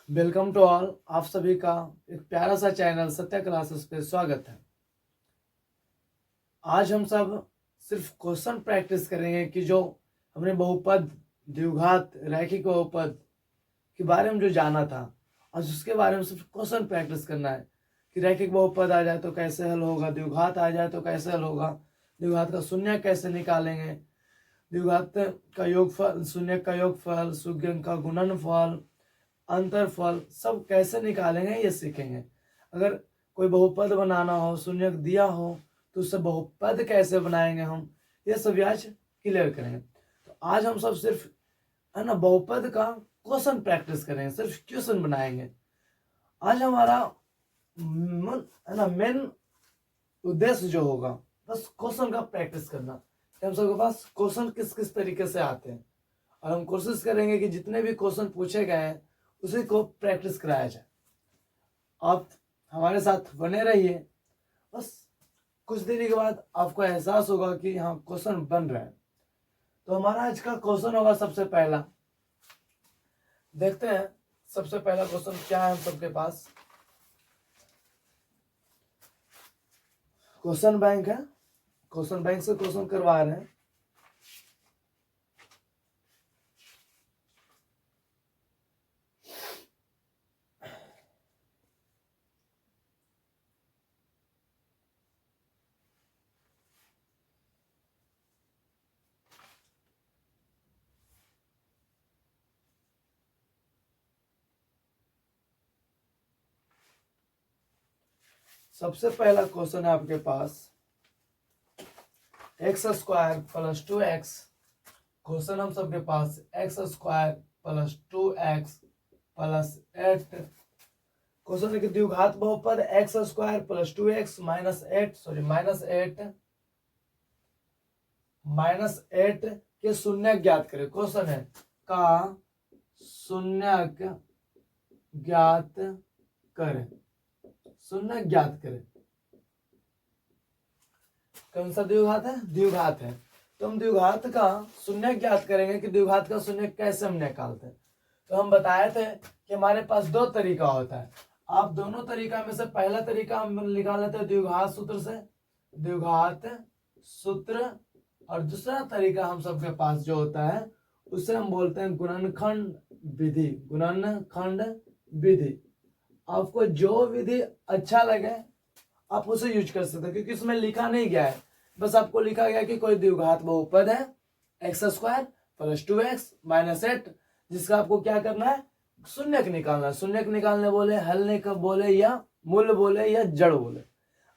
Welcome to all. आप सभी का एक प्यारा सा चैनल सत्या क्लासेस पे स्वागत है। आज हम सब सिर्फ क्वेश्चन प्रैक्टिस करेंगे कि जो हमने बहुपद, द्विघात, रैखिक बहुपद के बारे में जो जाना था, आज उसके बारे में सिर्फ क्वेश्चन प्रैक्टिस करना है कि रैखिक बहुपद आ जाए तो कैसे हल होगा, द्विघात आ जाए तो कैसे हल होगा, द्विघात का शून्य कैसे निकालेंगे, द्विघात का योगफल, शून्य का योगफल, सुगन का गुणनफल, अंतरफल सब कैसे निकालेंगे ये सीखेंगे। अगर कोई बहुपद बनाना हो, शून्य दिया हो तो उससे बहुपद कैसे बनाएंगे हम, ये सब आज क्लियर करेंगे। तो आज हम सब सिर्फ है ना बहुपद का क्वेश्चन प्रैक्टिस करेंगे, सिर्फ क्वेश्चन बनाएंगे। आज हमारा है ना मेन उद्देश्य जो होगा बस क्वेश्चन का प्रैक्टिस करना। हम सबके पास क्वेश्चन किस किस तरीके से आते हैं और हम कोशिश करेंगे कि जितने भी क्वेश्चन पूछे गए हैं उसी को प्रैक्टिस कराया जाए। आप हमारे साथ बने रहिए, बस कुछ देर के बाद आपको एहसास होगा कि हाँ क्वेश्चन बन रहा है। तो हमारा आज का क्वेश्चन होगा, सबसे पहला देखते हैं। सबसे पहला क्वेश्चन क्या है हम सबके पास, क्वेश्चन बैंक है, क्वेश्चन बैंक से क्वेश्चन करवा रहे हैं। सबसे पहला क्वेश्चन है आपके पास, x square plus 2x। Question हम सबके पास एक्स स्क्वायर प्लस 2x प्लस 8। क्वेश्चन है कि द्विघात बहुपद x square plus 2x minus 8 के शून्य ज्ञात करें। क्वेश्चन है का शून्य ज्ञात करें, शून्य ज्ञात करें। कौन सा द्विघात है? द्विघात है। तो हम द्विघात का शून्य ज्ञात करेंगे कि द्विघात का शून्य कैसे हम निकालते हैं। तो हम बताए थे कि हमारे पास दो तरीका होता है। आप दोनों तरीका में से पहला तरीका हम निकाल लेते हैं द्विघात सूत्र से, द्विघात सूत्र, और दूसरा तरीका हम सबके पास जो होता है उसे हम बोलते हैं गुणनखंड विधि। गुणनखंड विधि, आपको जो विधि अच्छा लगे आप उसे यूज कर सकते हैं, क्योंकि इसमें लिखा नहीं गया है, बस आपको लिखा गया कि कोई द्विघात बहुपद है x square plus 2x minus 8, जिसका आपको क्या करना है, शून्य निकालना है। शून्य निकालने बोले, हल नहीं कब बोले, या मूल बोले या जड़ बोले,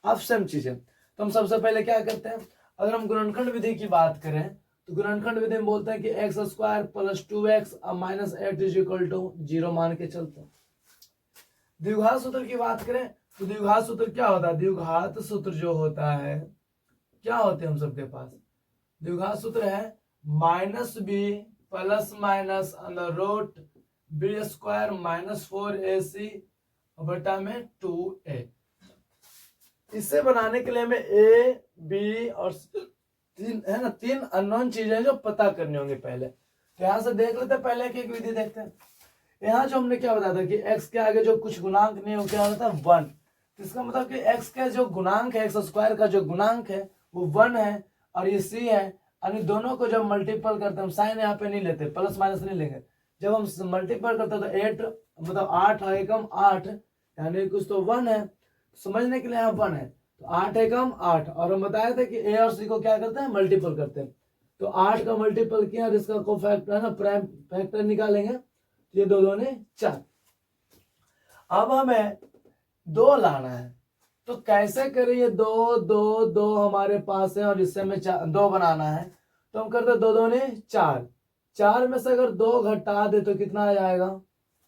आप सेम चीज है। तो हम सबसे पहले क्या करते हैं, अगर हम गुणनखंड विधि की बात करें तो गुणनखंड विधि में बोलते हैं कि x square plus 2x minus 8 is equal to 0 मान के चलते हैं। द्विघात सूत्र की बात करें तो द्विघात सूत्र क्या होता है, द्विघात सूत्र जो होता है क्या होते हैं हम सबके पास, द्विघात सूत्र है minus b plus minus under root b square minus 4ac बटा में 2a। इसे बनाने के लिए हमें a, b और तीन है ना, तीन अननोन चीजें जो पता करनी होंगी पहले। तो यहां से देख लेते हैं, पहले एक एक विधि देखते हैं। यहाँ जो हमने क्या बताया था कि x के आगे जो कुछ गुणांक नहीं हो क्या होता है 1। तो इसका मतलब कि x का जो गुणांक है, एक्स स्क्वायर का जो गुणांक है वो 1 है और ये c है, यानी दोनों को जब मल्टीपल करते हैं, हम साइन यहाँ पे नहीं लेते, प्लस माइनस नहीं लेंगे, जब हम मल्टीपल करते हैं तो 8 मतलब 8 है एकम 8, यानी कुछ तो 1 है, समझने के लिए यहाँ 1 है, तो 8 एकम 8। और हम बताए थे कि a और c को क्या करते हैं, मल्टीपल करते हैं। तो 8 का मल्टीपल किया और इसका को फैक्टर है ना, प्राइम फैक्टर निकालेंगे, ये दो दूनी 4। अब हमें 2 लाना है, तो कैसे करें, ये 2 2 2 हमारे पास है और इससे हमें 2 बनाना है, तो हम करते 2 दूनी 4। 4 में से अगर 2 घटा दे तो कितना आ जाएगा,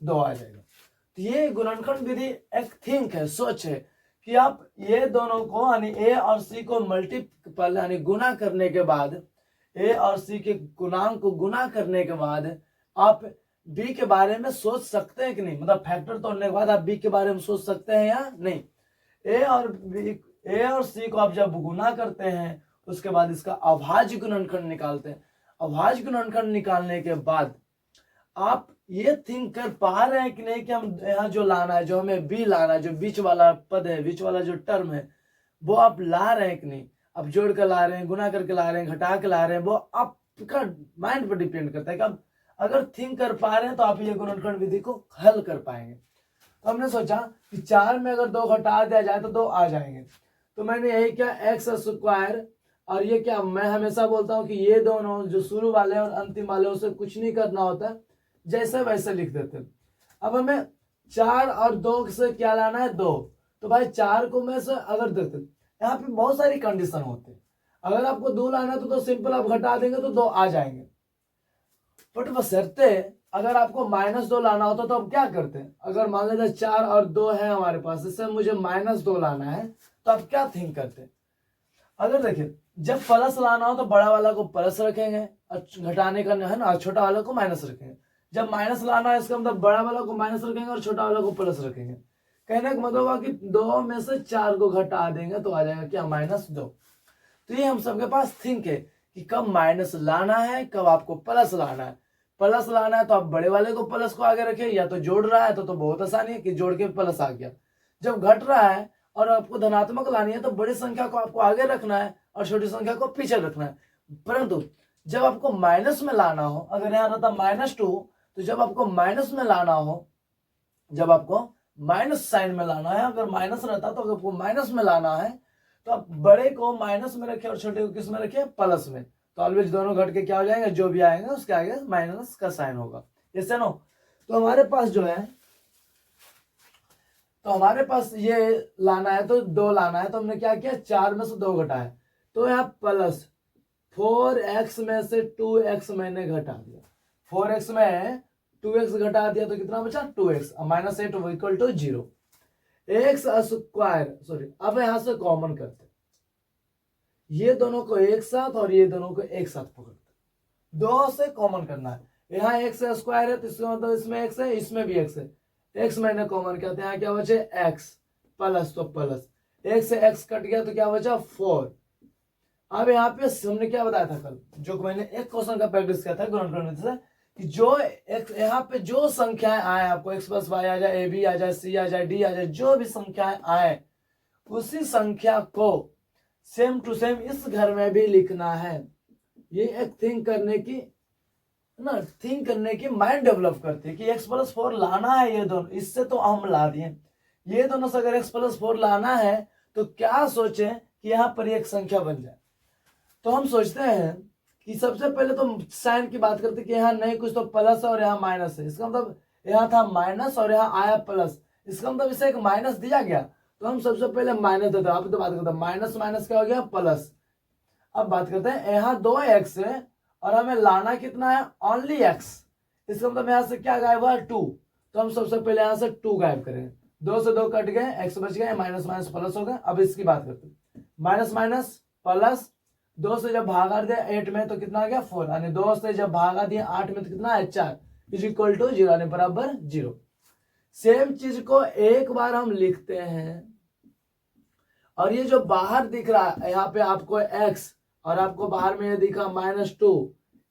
2 आ जाएगा। तो ये गुणनखंड विधि एक थिंक है, सोच है कि आप ये दोनों को यानी a और c को मल्टीपल यानी गुना करने के बाद, a और c के गुणांक को गुना करने के बाद आप b के बारे में सोच सकते हैं कि नहीं, मतलब फैक्टर तोड़ने के बाद आप b के बारे में सोच सकते हैं या नहीं। a और c को आप जब गुना करते हैं उसके बाद इसका अभाज्य गुणनखंड निकालते हैं। अभाज्य गुणनखंड निकालने के बाद आप ये थिंक कर पा रहे हैं कि नहीं कि हम यहाँ जो लाना है, जो हमें बी लाना है, जो बीच वाला पद है, बीच वाला जो टर्म है, वो आप ला रहे हैं कि नहीं? आप जोड़ कर ला रहे हैं, गुना करके ला रहे हैं, घटा के ला रहे हैं, वो आपका माइंड पर डिपेंड करता है कि आप अगर थिंक कर पा रहे हैं तो आप ये गुणनखंड विधि को हल कर पाएंगे। तो हमने सोचा कि 4 में अगर 2 घटा दिया जाए तो 2 आ जाएंगे। तो मैंने यही किया, एक्स स्क्वायर, और ये क्या, मैं हमेशा बोलता हूँ कि ये दोनों जो शुरू वाले और अंतिम वाले उसे कुछ नहीं करना होता है, जैसे वैसे लिख देते हैं। अब हमें 4 और 2 से क्या लाना है? 2। तो भाई 4 को मैं से अगर देखते, यहाँ पे बहुत सारी कंडीशन होते हैं। अगर आपको 2 लाना है तो सिंपल आप घटा देंगे तो 2 आ जाएंगे। बट बशर्ते अगर आपको -2 लाना होता तो आप क्या करते हैं? अगर मान लीजिए 4 और 2 है हमारे पास, इससे मुझे -2 लाना है, तो आप क्या थिंक करते हैं? अगर देखिए, जब प्लस लाना हो तो बड़ा वाला को प्लस रखेंगे और घटाने का है ना, छोटा वाला को माइनस रखेंगे। जब माइनस लाना है इसका मतलब बड़ा वाला को माइनस रखेंगे और छोटा वाला को प्लस रखेंगे। कहने का मतलब हुआ कि 2 में से 4 को घटा देंगे तो आ जाएगा क्या? -2। तो ये हम सबके पास थिंक है कि कब माइनस लाना है, कब आपको प्लस लाना है। प्लस लाना है तो आप बड़े वाले को प्लस को आगे रखें, या तो जोड़ रहा है तो बहुत आसानी है कि जोड़ के प्लस आ गया। जब घट रहा है और आपको धनात्मक लानी है तो बड़ी संख्या को आपको आगे रखना है और छोटी संख्या को पीछे रखना है। परंतु जब आपको माइनस में लाना हो, अगर यहाँ रहता -2, तो जब आपको माइनस में लाना हो, जब आपको माइनस साइन में लाना है, अगर माइनस रहता तो आपको माइनस में लाना है तो आप बड़े को माइनस में रखे और छोटे को किस में रखे? प्लस में। तो ऑलवेज दोनों घट के क्या हो जाएंगे? जो भी आएंगे उसके आगे माइनस का साइन होगा। इससे नो, तो हमारे पास जो है, तो हमारे पास ये लाना है तो 2 लाना है, तो हमने क्या किया? 4 में से 2 घटाया, तो यहाँ प्लस 4x में से 2x मैंने घटा दिया। 4x में 2x घटा दिया तो कितना बचा? 2x। -8 equal to 0। X square, sorry, अब यहां से कॉमन करते, ये दोनों को एक साथ और ये दोनों को एक साथ पकड़ते, 2 से कॉमन करना है। यहाँ एक्स स्क्वायर है तो इसका मतलब इसमें एक्स है, इसमें भी एक्स है। एक्स मैंने कॉमन करते हैं, यहाँ क्या बचे? एक्स प्लस, तो प्लस एक्स से एक्स कट गया तो क्या बचा? 4। अब यहाँ पे हमने क्या बताया था कल, जो मैंने एक क्वेश्चन का प्रैक्टिस किया था गुणनखंड से, कि जो यहाँ पे जो संख्याएं आए आपको, x + y आ जाए, ab आ जाए, c आ जाए, d आ जाए, जो भी संख्याएं आए उसी संख्या को सेम टू सेम इस घर में भी लिखना है। ये एक थिंक करने की ना, थिंक करने की माइंड डेवलप करती है कि x + 4 लाना है। ये दोनों, इससे तो हम ला दिए, ये दोनों से अगर x + 4 लाना है तो क्या सोचे कि यहाँ पर एक संख्या बन जाए। तो हम सोचते हैं कि सबसे पहले तो साइन की बात करते कि यहाँ नहीं कुछ तो प्लस है और यहाँ माइनस है। इसका मतलब यहाँ था माइनस और यहाँ आया प्लस, इसका मतलब इसे एक माइनस दिया गया तो हम सबसे पहले माइनस देते हैं। आप तो बात करते हैं माइनस माइनस क्या हो गया? प्लस। अब बात करते हैं यहाँ 2x है और हमें लाना कितना है? Only x। इसका मतलब यहाँ से क्या गायब हुआ? 2। तो हम सबसे पहले यहाँ से 2 गायब करेंगे। 2 से 2 कट गए, x बच गए, माइनस माइनस प्लस हो गए। अब इसकी बात करते हैं, माइनस माइनस प्लस, 2 से जब भागा दिया 8 में तो कितना आ गया? 4। यानी 2 से जब भागा दिया 8 में तो कितना है? 4 इज इक्वल टू 0, यानी बराबर 0। सेम चीज को एक बार हम लिखते हैं और ये जो बाहर दिख रहा है यहाँ पे आपको x और आपको बाहर में ये दिखा -2,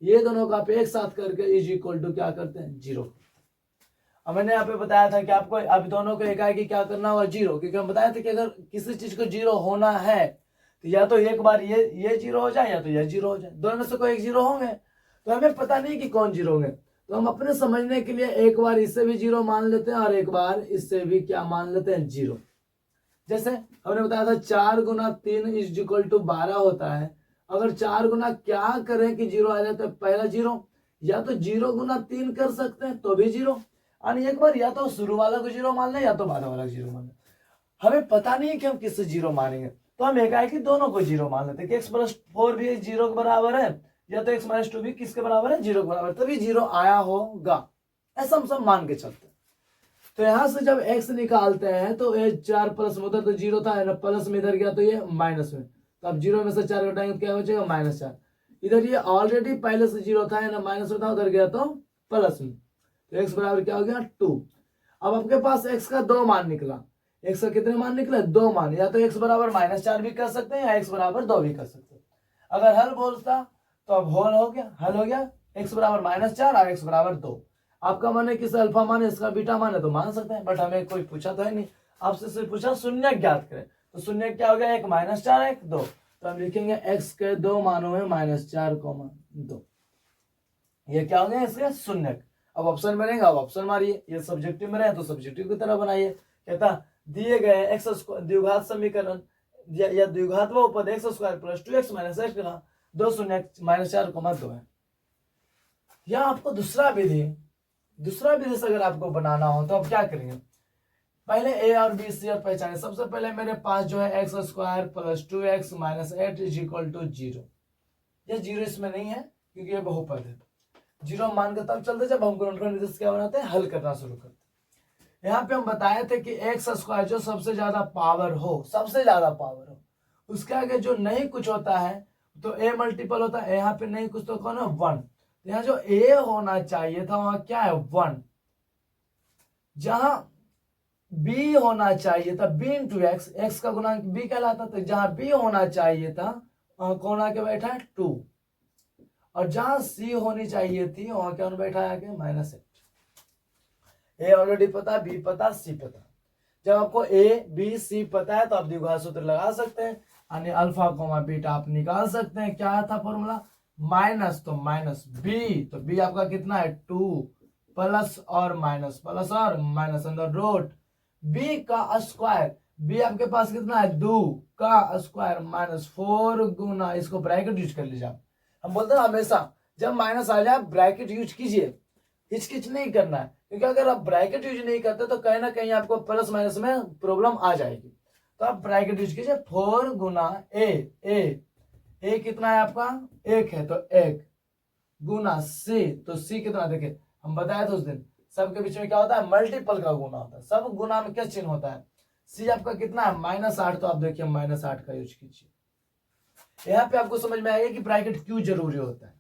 ये दोनों का आप एक साथ करके इज इक्वल टू क्या करते हैं? 0। अब मैंने यहाँ पे बताया था कि आपको अब दोनों को एकाएकी क्या करना होगा? 0, क्योंकि हम बताया था कि अगर किसी चीज को 0 होना है तो या तो एक बार ये 0 हो जाए या तो ये 0 हो जाए, दोनों में से कोई एक 0 होंगे। तो हमें पता नहीं कि कौन 0 होंगे, तो हम अपने समझने के लिए एक बार इससे भी 0 मान लेते हैं और एक बार इससे भी क्या मान लेते हैं? 0। जैसे हमने बताया था 4 गुना 3 इज इक्वल टू 12 होता है। अगर 4 गुना क्या करें कि 0 आ जाए तो पहला 0, या तो 0 गुना 3 कर सकते हैं तो भी 0, यानी एक बार या तो शुरू वाला को 0 मान लें या तो बाद वाला को 0 मान लें। हमें पता नहीं है कि हम किससे 0 मानेंगे, तो हम एकाएकी दोनों को 0 मान लेते हैं कि x + 4 भी 0 के बराबर है या तो x - 2 भी किसके बराबर है? 0 के बराबर, तभी 0 आया होगा, ऐसा हम सब मान के चलते हैं। तो यहां से जब x निकालते हैं तो ये 4 प्लस में उधर तो 0 था, प्लस में इधर गया तो ये माइनस में, तो अब 0 में से 4 घटाएंगे तो क्या बचेगा? -4। इधर ये ऑलरेडी पहले से 0 था ना, माइनस में था, उधर गया तो प्लस में, तो x बराबर क्या हो गया? 2। अब आपके पास x का 2 मान निकला। x का कितने मान निकले? 2 मान। या तो x बराबर -4 भी कर सकते हैं या x बराबर 2 भी कर सकते हैं। अगर हल बोलता तो अब होल हो गया, हल हो गया, x बराबर -4 और x बराबर 2। आपका मन है किस अल्फा मान है इसका बीटा मान है तो मान सकते हैं, बट हमें कोई पूछा तो है नहीं, आपसे सिर्फ पूछा शून्य ज्ञात करें। तो शून्य क्या हो गया, 1 -4 1 2, तो हम लिखेंगे x के दो मानों में -4, 2, ये क्या हो गया इसके शून्य। अब ऑप्शन में रहेगा, अब ऑप्शन मारिए, ये सब्जेक्टिव में रहे तो सब्जेक्टिव की तरह बनाइए। कहता दिए गए एक्स द्विघात समीकरण या द्विघात बहुपद x² + 2x - x का 2 शून्य -4, 2 है। या आपको दूसरा विधि से अगर आपको बनाना हो तो आप क्या करेंगे, पहले a और b c और पहचाने। सबसे पहले मेरे पास जो है x² + 2x - 8 = 0। ये 0 इसमें नहीं है क्योंकि ये बहुपद है। 0 मान के तब चलते जब हम गुणनखंड विधि से क्या बनाते हैं, हल करना शुरू करते हैं। यहाँ पे हम बताए थे कि x² जो सबसे ज्यादा पावर हो, उसके आगे जो नहीं कुछ होता है तो a मल्टीपल होता है। यहाँ पे नहीं कुछ तो कौन है, 1। यहाँ जो a होना चाहिए था वहां क्या है, 1। जहां b होना चाहिए था b × x का गुणांक b कहलाता, तो जहां b होना चाहिए था वहां कौन आके बैठा है, 2। और जहां c होनी चाहिए थी वहां कौन बैठा है आगे, -8। a ऑलरेडी पता, b पता, c पता। जब आपको a b c पता है तो आप द्विघात सूत्र लगा सकते हैं, यानी अल्फा कोमा बीटा आप निकाल सकते हैं। क्या था फॉर्मूला, माइनस तो माइनस b, तो b आपका कितना है 2, प्लस और माइनस अंदर रूट b का स्क्वायर, b आपके पास कितना है 2 का स्क्वायर -4 गुना, इसको ब्रैकेट यूज कर लीजिए। हम बोलते हैं हमेशा जब माइनस आ जाए ब्रैकेट यूज कीजिए, हिचकिच नहीं करना है, क्योंकि अगर आप ब्रैकेट यूज नहीं करते तो कहीं ना कहीं आपको प्लस माइनस में प्रॉब्लम आ जाएगी। तो आप ब्रैकेट यूज कीजिए, 4 गुना a कितना है आपका 1 है तो 1 गुना c, तो c कितना, देखिए हम बताए थे उस दिन सबके बीच में क्या होता है, मल्टीपल का गुना होता है। सब गुना में क्या चिन्ह होता है, c आपका कितना है -8, तो आप देखिए -8 का यूज कीजिए। यहाँ पे आपको समझ में आएगा कि ब्रैकेट क्यों जरूरी होता है।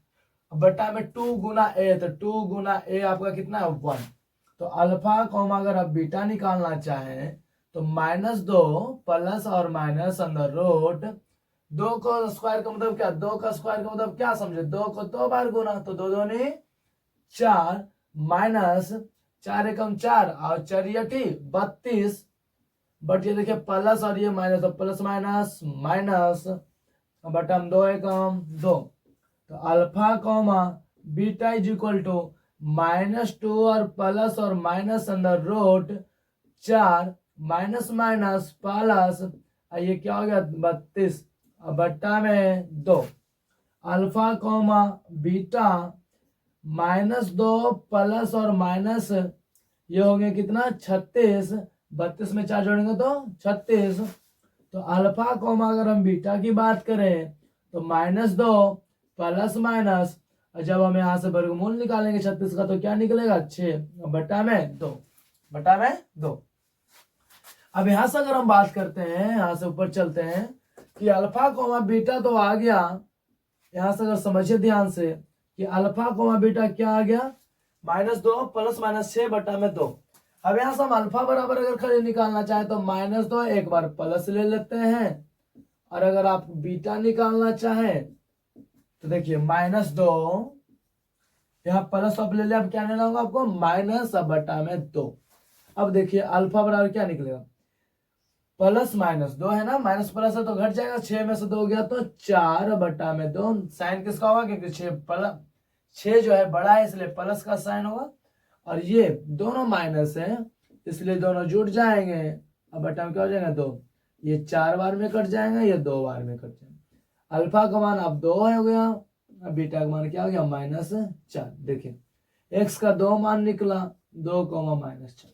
बटा में 2 गुना a, तो 2 गुना a आपका कितना है 1। तो अल्फा कॉमा अगर आप बीटा निकालना चाहें तो -2 प्लस और माइनस अंदर रूट 2 का स्क्वायर का मतलब क्या, 2 का स्क्वायर का मतलब क्या समझे, 2 को 2 बार गुना, तो 2 दूनी 4 माइनस 4 एकम 4 और 4 32, बट ये देखिए प्लस और ये माइनस, तो प्लस माइनस बटा 2 एकम 2, तो अल्फा कॉमा बीटा = -2 और प्लस और माइनस अंदर रूट 4 माइनस प्लस, ये क्या हो गया 32 बट्टा में 2, अल्फा कॉमा बीटा -2 प्लस और माइनस, ये हो गया कितना 36, 32 में 4 जोड़ेंगे तो 36। तो अल्फा कॉमा अगर हम बीटा की बात करें तो -2 प्लस माइनस, जब हम यहाँ से वर्गमूल निकालेंगे 36 का तो क्या निकलेगा 6 बटा में 2। अब यहाँ से अगर हम बात करते हैं, यहाँ से ऊपर चलते हैं कि अल्फा कोमा बीटा तो आ गया। यहाँ से अगर समझिए ध्यान से कि अल्फा कोमा बीटा क्या आ गया, -2 प्लस -6 बटा में 2। अब यहाँ से हम अल्फा बराबर अगर खड़े निकालना चाहे तो -2 एक बार प्लस ले लेते हैं, और अगर आप बीटा निकालना चाहें तो देखिए -2 यहाँ प्लस अब ले लिया, अब क्या लेना होगा आपको माइनस बटा में 2। अब देखिए अल्फा बराबर क्या निकलेगा, प्लस -2 है ना, माइनस प्लस है तो घट जाएगा, 6 में से 2 गया तो 4 बटा में 2। साइन किसका होगा, क्योंकि 6 जो है बड़ा है इसलिए प्लस का साइन होगा, और ये दोनों माइनस है इसलिए दोनों जुड़ जाएंगे। अब बटा में क्या हो जाएगा 2, ये 4 बार में कट जाएगा, ये 2 बार में कट जाएगा। अल्फा का मान अब 2 हो गया, अब बीटा का मान क्या हो गया -4। देखिए x का 2 मान निकला, 2 -4,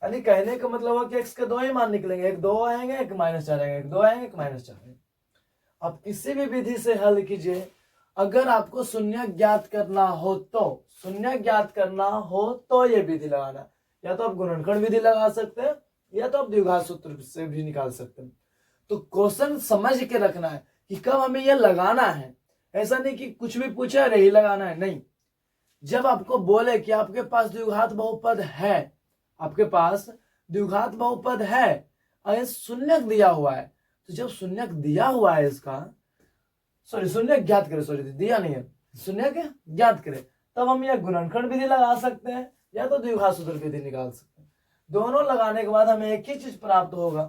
यानी कहने का मतलब है कि x के 2 ही मान निकलेंगे, एक 2 आएंगे एक -4 आएंगे, एक 2 आएंगे एक -4 आएंगे। आप किसी भी विधि से हल कीजिए, अगर आपको शून्य ज्ञात करना हो तो ये विधि लगाना, या तो आप गुणनखंड विधि लगा सकते हैं या तो आप द्विघात सूत्र से भी निकाल सकते हैं। तो क्वेश्चन समझ के रखना है कि कब हमें यह लगाना है, ऐसा नहीं कि कुछ भी पूछे अरे ही लगाना है, नहीं। जब आपको बोले कि आपके पास द्विघात बहुपद है, अगर शून्यक दिया हुआ है, तो जब शून्यक दिया हुआ है इसका, शून्यक ज्ञात करे, दिया नहीं है, शून्यक ज्ञात करे, तब हम यह गुणनखंड विधि लगा सकते हैं या तो द्विघात सूत्र विधि निकाल सकते हैं। दोनों लगाने के बाद हमें एक ही चीज प्राप्त होगा,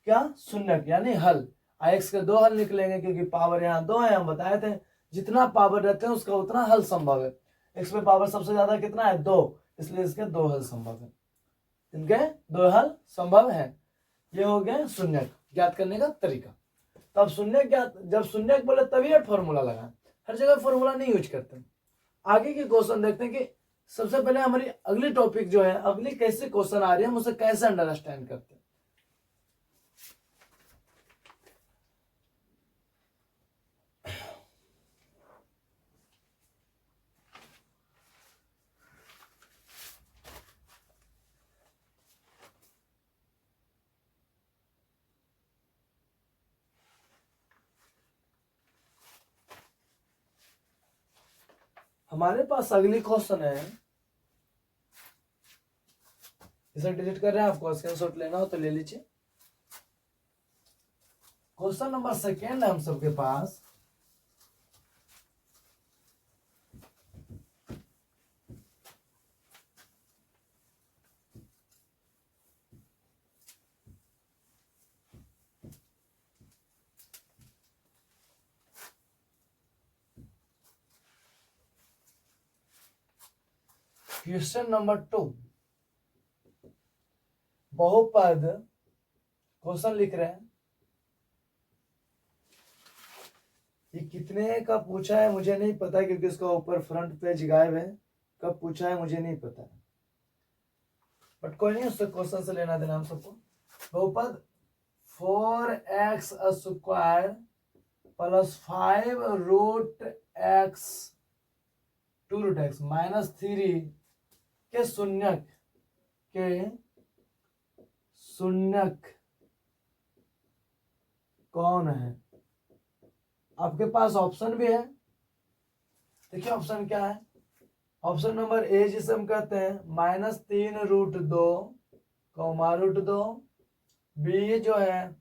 क्या? शून्यक यानी हल। x के दो हल निकलेंगे क्योंकि पावर यहाँ दो है, हम बताए थे जितना पावर रहते हैं उसका उतना हल संभव है। x में पावर सबसे ज्यादा कितना है? 2, इसलिए इसके दो हल संभव है, इनके दो हल संभव है। ये हो गया शून्यक ज्ञात करने का तरीका। तब शून्यक ज्ञात, जब शून्यक बोले तभी ये फॉर्मूला लगाएं, हर जगह फॉर्मूला नहीं यूज करते। आगे की क्वेश्चन देखते हैं कि सबसे पहले हमारी अगली टॉपिक जो है, अगली कैसे क्वेश्चन आ रही है, हम उसे कैसे अंडरस्टैंड करते हैं। हमारे पास अगली क्वेश्चन है, इसे डिलीट कर रहे हैं, आपको स्क्रीनशॉट लेना हो तो ले लीजिए। क्वेश्चन नंबर सेकेंड है हम सबके पास। क्वेश्चन नंबर 2, बहुपद क्वेश्चन लिख रहे हैं। ये कितने का पूछा है मुझे नहीं पता, क्योंकि इसका ऊपर फ्रंट पेज गायब है। कब पूछा है मुझे नहीं पता, बट कोई नहीं, उससे क्वेश्चन से लेना देना हम सबको। बहुपद 4x square plus 5 root x 2 root x minus 3 के शून्यक कौन है? आपके पास ऑप्शन भी है, देखिए ऑप्शन क्या है। ऑप्शन नंबर ए जिसे हम कहते हैं -3 रूट 2 कौमा रूट 2, बी जो है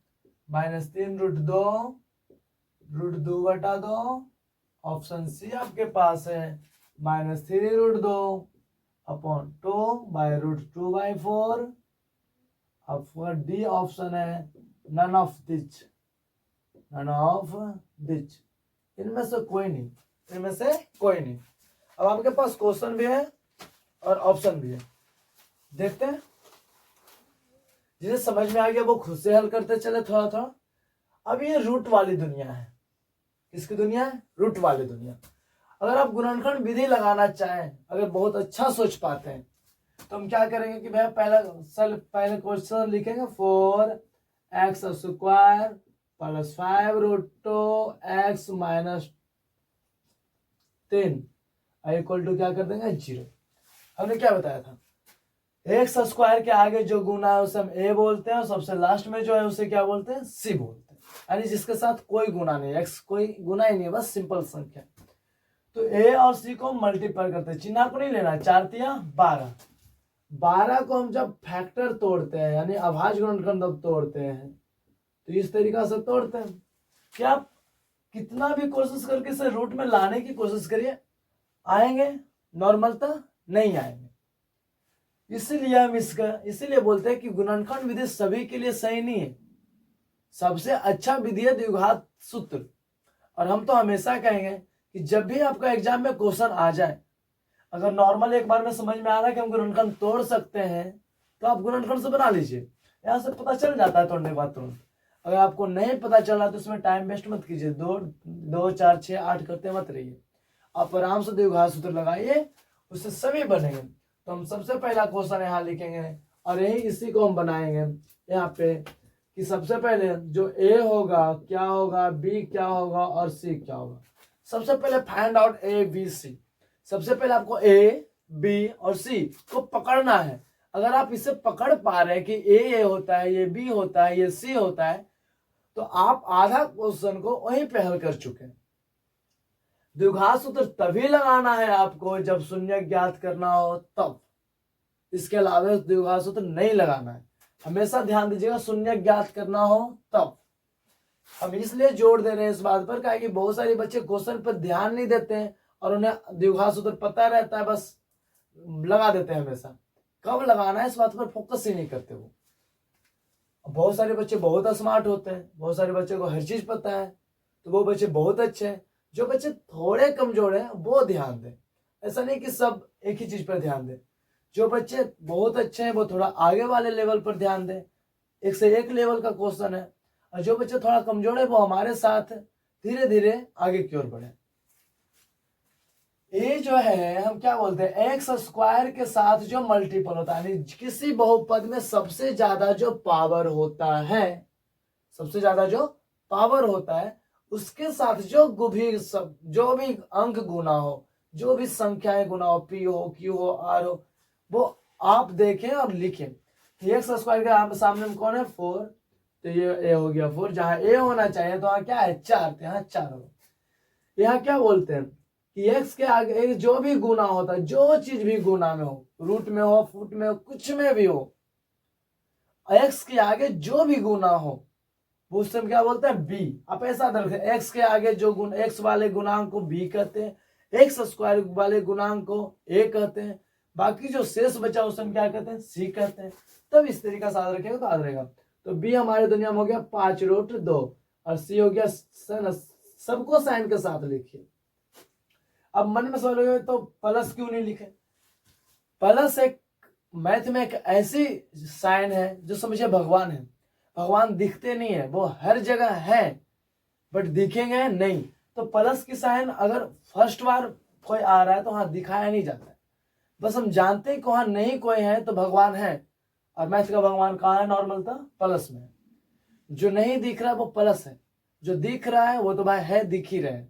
-3 रूट 2 रूट 2 बटा 2, ऑप्शन सी आपके पास है -3 root 2 upon 2 by root 2 by 4। आपका डी ऑप्शन है none of which, none of which, इनमें से कोई नहीं, इनमें से कोई नहीं। अब आपके पास क्वेश्चन भी है और ऑप्शन भी है, देखते हैं। जिसे समझ में आ गया वो खुद से हल करते चले थोड़ा थोड़ा। अब ये रूट वाली दुनिया है, किसकी दुनिया है? रूट वाली दुनिया। अगर आप गुणनखंड विधि लगाना चाहें, अगर बहुत अच्छा सोच पाते हैं, तो हम क्या करेंगे कि भैया पहले क्वेश्चन लिखेंगे 4x square plus 5 root 2x minus 3 equal to क्या कर देंगे 0। हमने क्या बताया था, एक्स स्क्वायर के आगे जो गुना है उसे हम ए बोलते हैं, और सबसे लास्ट में जो है उसे क्या बोलते हैं? सी बोलते हैं, यानी जिसके साथ कोई गुना नहीं, एक्स कोई गुना ही नहीं है, बस सिंपल संख्या। तो ए और सी को मल्टीप्लाई करते हैं, चिन्ह को नहीं लेना, 4 तिया 12। 12 को हम जब फैक्टर तोड़ते हैं यानी अभाज्य गुणनखंड तोड़ते हैं तो इस तरीका से तोड़ते हैं कि आप कितना भी कोशिश करके इसे रूट में लाने की कोशिश करिए, आएंगे नॉर्मलता नहीं आएंगे। इसीलिए हम इसीलिए बोलते हैं कि गुणनखंड विधि सभी के लिए सही नहीं है, सबसे अच्छा विधि है द्विघात सूत्र। और हम तो हमेशा कहेंगे कि जब भी आपका एग्जाम में क्वेश्चन आ जाए, अगर नॉर्मल एक बार में समझ में आ रहा है कि हम गुणनखंड तोड़ सकते हैं तो आप गुणनखंड से बना लीजिए, यहाँ से पता चल जाता है तोड़ने के बाद तुरंत। अगर आपको नहीं पता चला तो इसमें टाइम वेस्ट मत कीजिए, 2 4 6 8 करते मत रहिए, आप आराम से द्विघात सूत्र लगाइए, उससे सभी बनेंगे। तो हम सबसे पहला क्वेश्चन यहाँ लिखेंगे और यही इसी को हम बनाएंगे यहाँ पे कि सबसे पहले जो ए होगा क्या होगा, बी क्या होगा और सी क्या होगा। सबसे पहले find out a b c. सबसे पहले आपको ए बी और सी को पकड़ना है। अगर आप इसे पकड़ पा रहे हैं कि ए होता है, ये बी होता है, ये सी होता है, तो आप आधा क्वेश्चन को वहीं पे हल कर चुके हैं। द्विघात सूत्र तभी लगाना है आपको जब शून्य ज्ञात करना हो तब, इसके अलावा द्विघात सूत्र नहीं लगाना है। हमेशा ध्यान दीजिएगा, शून्य ज्ञात करना हो तब। हम इसलिए जोर दे रहे हैं इस बात पर कि बहुत सारे बच्चे क्वेश्चन पर ध्यान नहीं देते हैं और उन्हें द्विघात सूत्र पता रहता है, बस लगा देते हैं हमेशा। कब लगाना है इस बात पर फोकस ही नहीं करते वो। बहुत सारे बच्चे बहुत स्मार्ट होते हैं, बहुत सारे बच्चे को हर चीज पता है, तो वो बच्चे बहुत अच्छे हैं। जो बच्चे थोड़े कमजोर हैं वो ध्यान दें, ऐसा नहीं कि सब एक ही चीज पर ध्यान दें। जो बच्चे बहुत अच्छे हैं वो थोड़ा आगे वाले लेवल पर ध्यान दें, 1 से 1 लेवल का क्वेश्चन है। और जो बच्चे थोड़ा कमजोर है वो हमारे साथ धीरे धीरे आगे की ओर बढ़े। ये जो है हम क्या बोलते हैं, एक्स स्क्वायर के साथ जो मल्टीपल होता है, यानी किसी बहुपद में सबसे ज्यादा जो पावर होता है, सबसे ज्यादा जो पावर होता है उसके साथ जो जो भी अंक गुना हो, जो भी संख्याएं गुना हो, पी हो, क्यू हो, आर हो, वो आप देखें और लिखें। एक्स स्क्वायर के सामने में कौन है, 4, तो ये ए हो गया 4। जहां ए होना चाहिए तो वहां क्या है, 4, तो यहाँ 4 हो। यहाँ क्या बोलते हैं कि एक्स के आगे जो भी गुना होता है, जो चीज भी गुना में हो, रूट में हो, फुट में हो, कुछ में भी हो, एक्स के आगे जो भी गुना हो वो उससे हम क्या बोलते हैं, बी। आप ऐसा रखें, एक्स के आगे जो गुण, एक्स वाले गुणांक को बी कहते हैं, एक्स स्क्वायर वाले गुणांक को ए कहते हैं, बाकी जो शेष बचा उसे हम क्या कहते हैं, सी कहते हैं। तब इस तरीका से याद रखेगा तो याद रहेगा। तो बी हमारे दुनिया में हो गया 5√2 और सी हो गया सबको साइन के साथ लिखिए। अब मन में सवाल हो तो प्लस क्यों नहीं लिखे। प्लस एक मैथ में एक ऐसी साइन है जो समझिए भगवान है। भगवान दिखते नहीं है, वो हर जगह है बट दिखेंगे नहीं। तो प्लस की साइन अगर फर्स्ट बार कोई आ रहा है तो वहां दिखाया नहीं जाता है, बस हम जानते हैं कि वहां नहीं कोई है तो भगवान है। और मैथ का भगवान कहाँ है, नॉर्मल था प्लस में। जो नहीं दिख रहा है वो प्लस है, जो दिख रहा है वो तो भाई है, दिख ही रहे।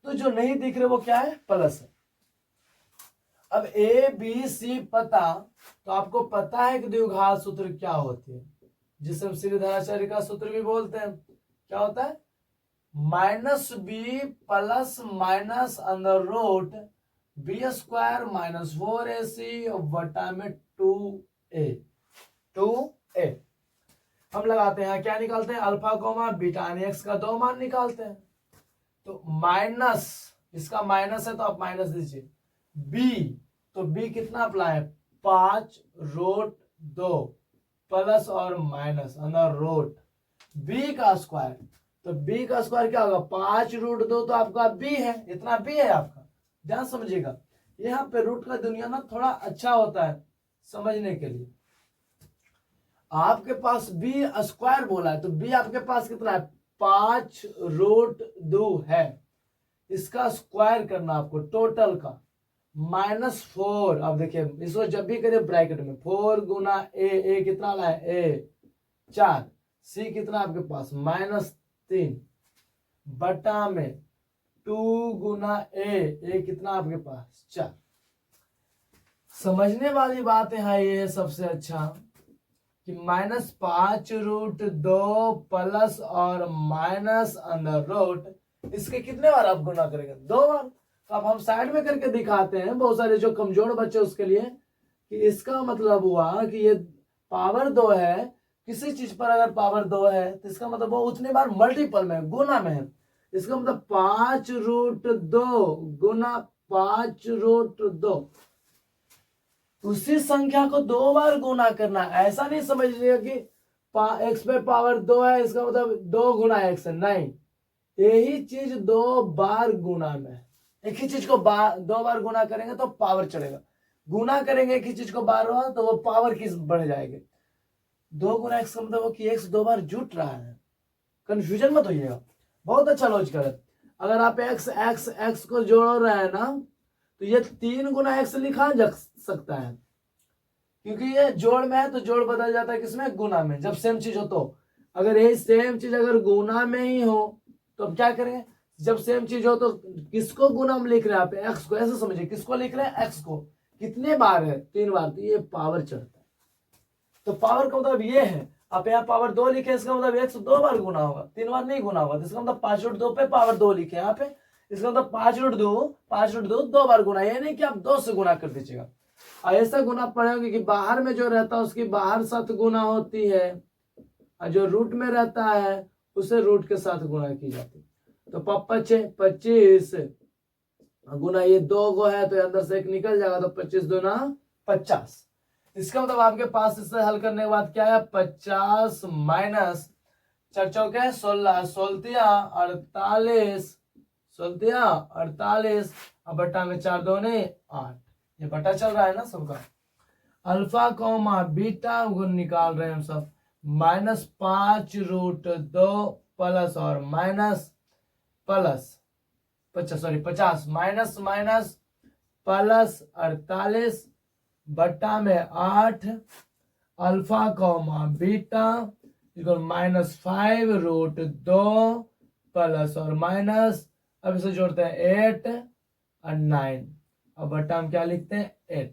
तो जो नहीं दिख रहे वो क्या है, प्लस है। अब ए बी सी पता, तो आपको पता है कि द्विघात सूत्र क्या होती है, जिसे हम श्रीधराचार्य का सूत्र भी बोलते हैं। क्या होता है, -b plus minus under root b square minus 4ac बटा में 2a। हम लगाते हैं, क्या निकालते हैं, अल्फा कोमा बीटा, एक्स का 2 मान निकालते हैं। तो माइनस, इसका माइनस है तो आप माइनस दीजिए, b, तो b कितना अप्लाई है, 5√2 प्लस और माइनस अंदर रूट b का स्क्वायर। तो b का स्क्वायर क्या होगा, 5√2, तो आपका b है, इतना b है आपका। ध्यान समझिएगा, यहाँ पे रूट का दुनिया ना थोड़ा अच्छा होता है समझने के लिए। आपके पास b स्क्वायर बोला है तो b आपके पास कितना है, 5√2 है। इसका स्क्वायर करना आपको टोटल का, -4। अब देखिए इसको जब भी करें ब्रैकेट में 4 गुना ए कितना आया है, ए 4, सी कितना आपके पास -3 बटा में 2 गुना ए कितना आपके पास 4। समझने वाली बात यहाँ ये है सबसे अच्छा कि -5√2 प्लस और माइनस अंडर रूट, इसके कितने बार आप गुना करेंगे, 2 बार। तो अब हम साइड में करके दिखाते हैं बहुत सारे जो कमजोर बच्चे उसके लिए, कि इसका मतलब हुआ कि ये पावर 2 है, किसी चीज पर अगर पावर 2 है तो इसका मतलब वो उतनी बार मल्टीपल में, गुना में है। इसका मतलब 5√2 गुना 5√2, उसी संख्या को 2 बार गुना करना। ऐसा नहीं समझ लिया कि एक्स पे पावर 2 है इसका मतलब 2 गुना एक्स है, नहीं, यही चीज 2 बार गुना में। एक ही चीज को 2 बार गुना करेंगे तो पावर चढ़ेगा, गुना करेंगे एक ही चीज को बार बार तो वो पावर की बढ़ जाएगी। 2 गुना एक्स का मतलब वो कि एक्स 2 बार जुट रहा है। कंफ्यूजन मत होइएगा, बहुत अच्छा लॉजिक है। अगर आप एक्स को जोड़ रहे हैं ना तो ये 3 गुना एक्स लिखा जा सकता है, क्योंकि ये जोड़ में है तो जोड़ बदल जाता है किसमें, गुना में, जब सेम चीज हो तो। अगर यही सेम चीज अगर गुना में ही हो तो अब क्या करेंगे, जब सेम चीज हो तो किसको गुना में लिख रहे हैं आप, एक्स को, ऐसा समझिए, किसको लिख रहे हैं, एक्स को। कितने बार है, 3 बार, तो ये पावर चढ़ता है। तो पावर का मतलब ये है, आप यहाँ पावर 2 लिखे, इसका मतलब एक्स 2 बार गुना होगा, 3 बार नहीं गुना होगा। तो इसका मतलब 5√2 पे पावर 2 लिखे यहाँ पे, इसका मतलब 5√2 2 बार गुना, ये नहीं कि आप 2 से गुना कर दीजिएगा। ऐसा गुना पड़ेगा कि बाहर में जो रहता है उसकी बाहर साथ गुना होती है, और जो रूट में रहता है उसे रूट के साथ गुना की जाती है। तो 5 × 5 = 25, गुना ये 2 गो है तो अंदर से 1 निकल जाएगा, तो 25 दूना 50। इसका मतलब आपके पास इससे हल करने के बाद क्या है, 50 माइनस 4 चौके 16, 48, 48 अब बट्टा में 4 दूनी 8। ये बटा चल रहा है ना सबका। अल्फा कॉमा बीटा गुण निकाल रहे हैं हम सब, -5√2 प्लस और माइनस प्लस 50 माइनस प्लस 48 बट्टा में 8 alpha comma beta equal -5√2 plus और माइनस, अब इसे जोड़ते हैं 8 और 9, अब बट्टा हम क्या लिखते हैं 8।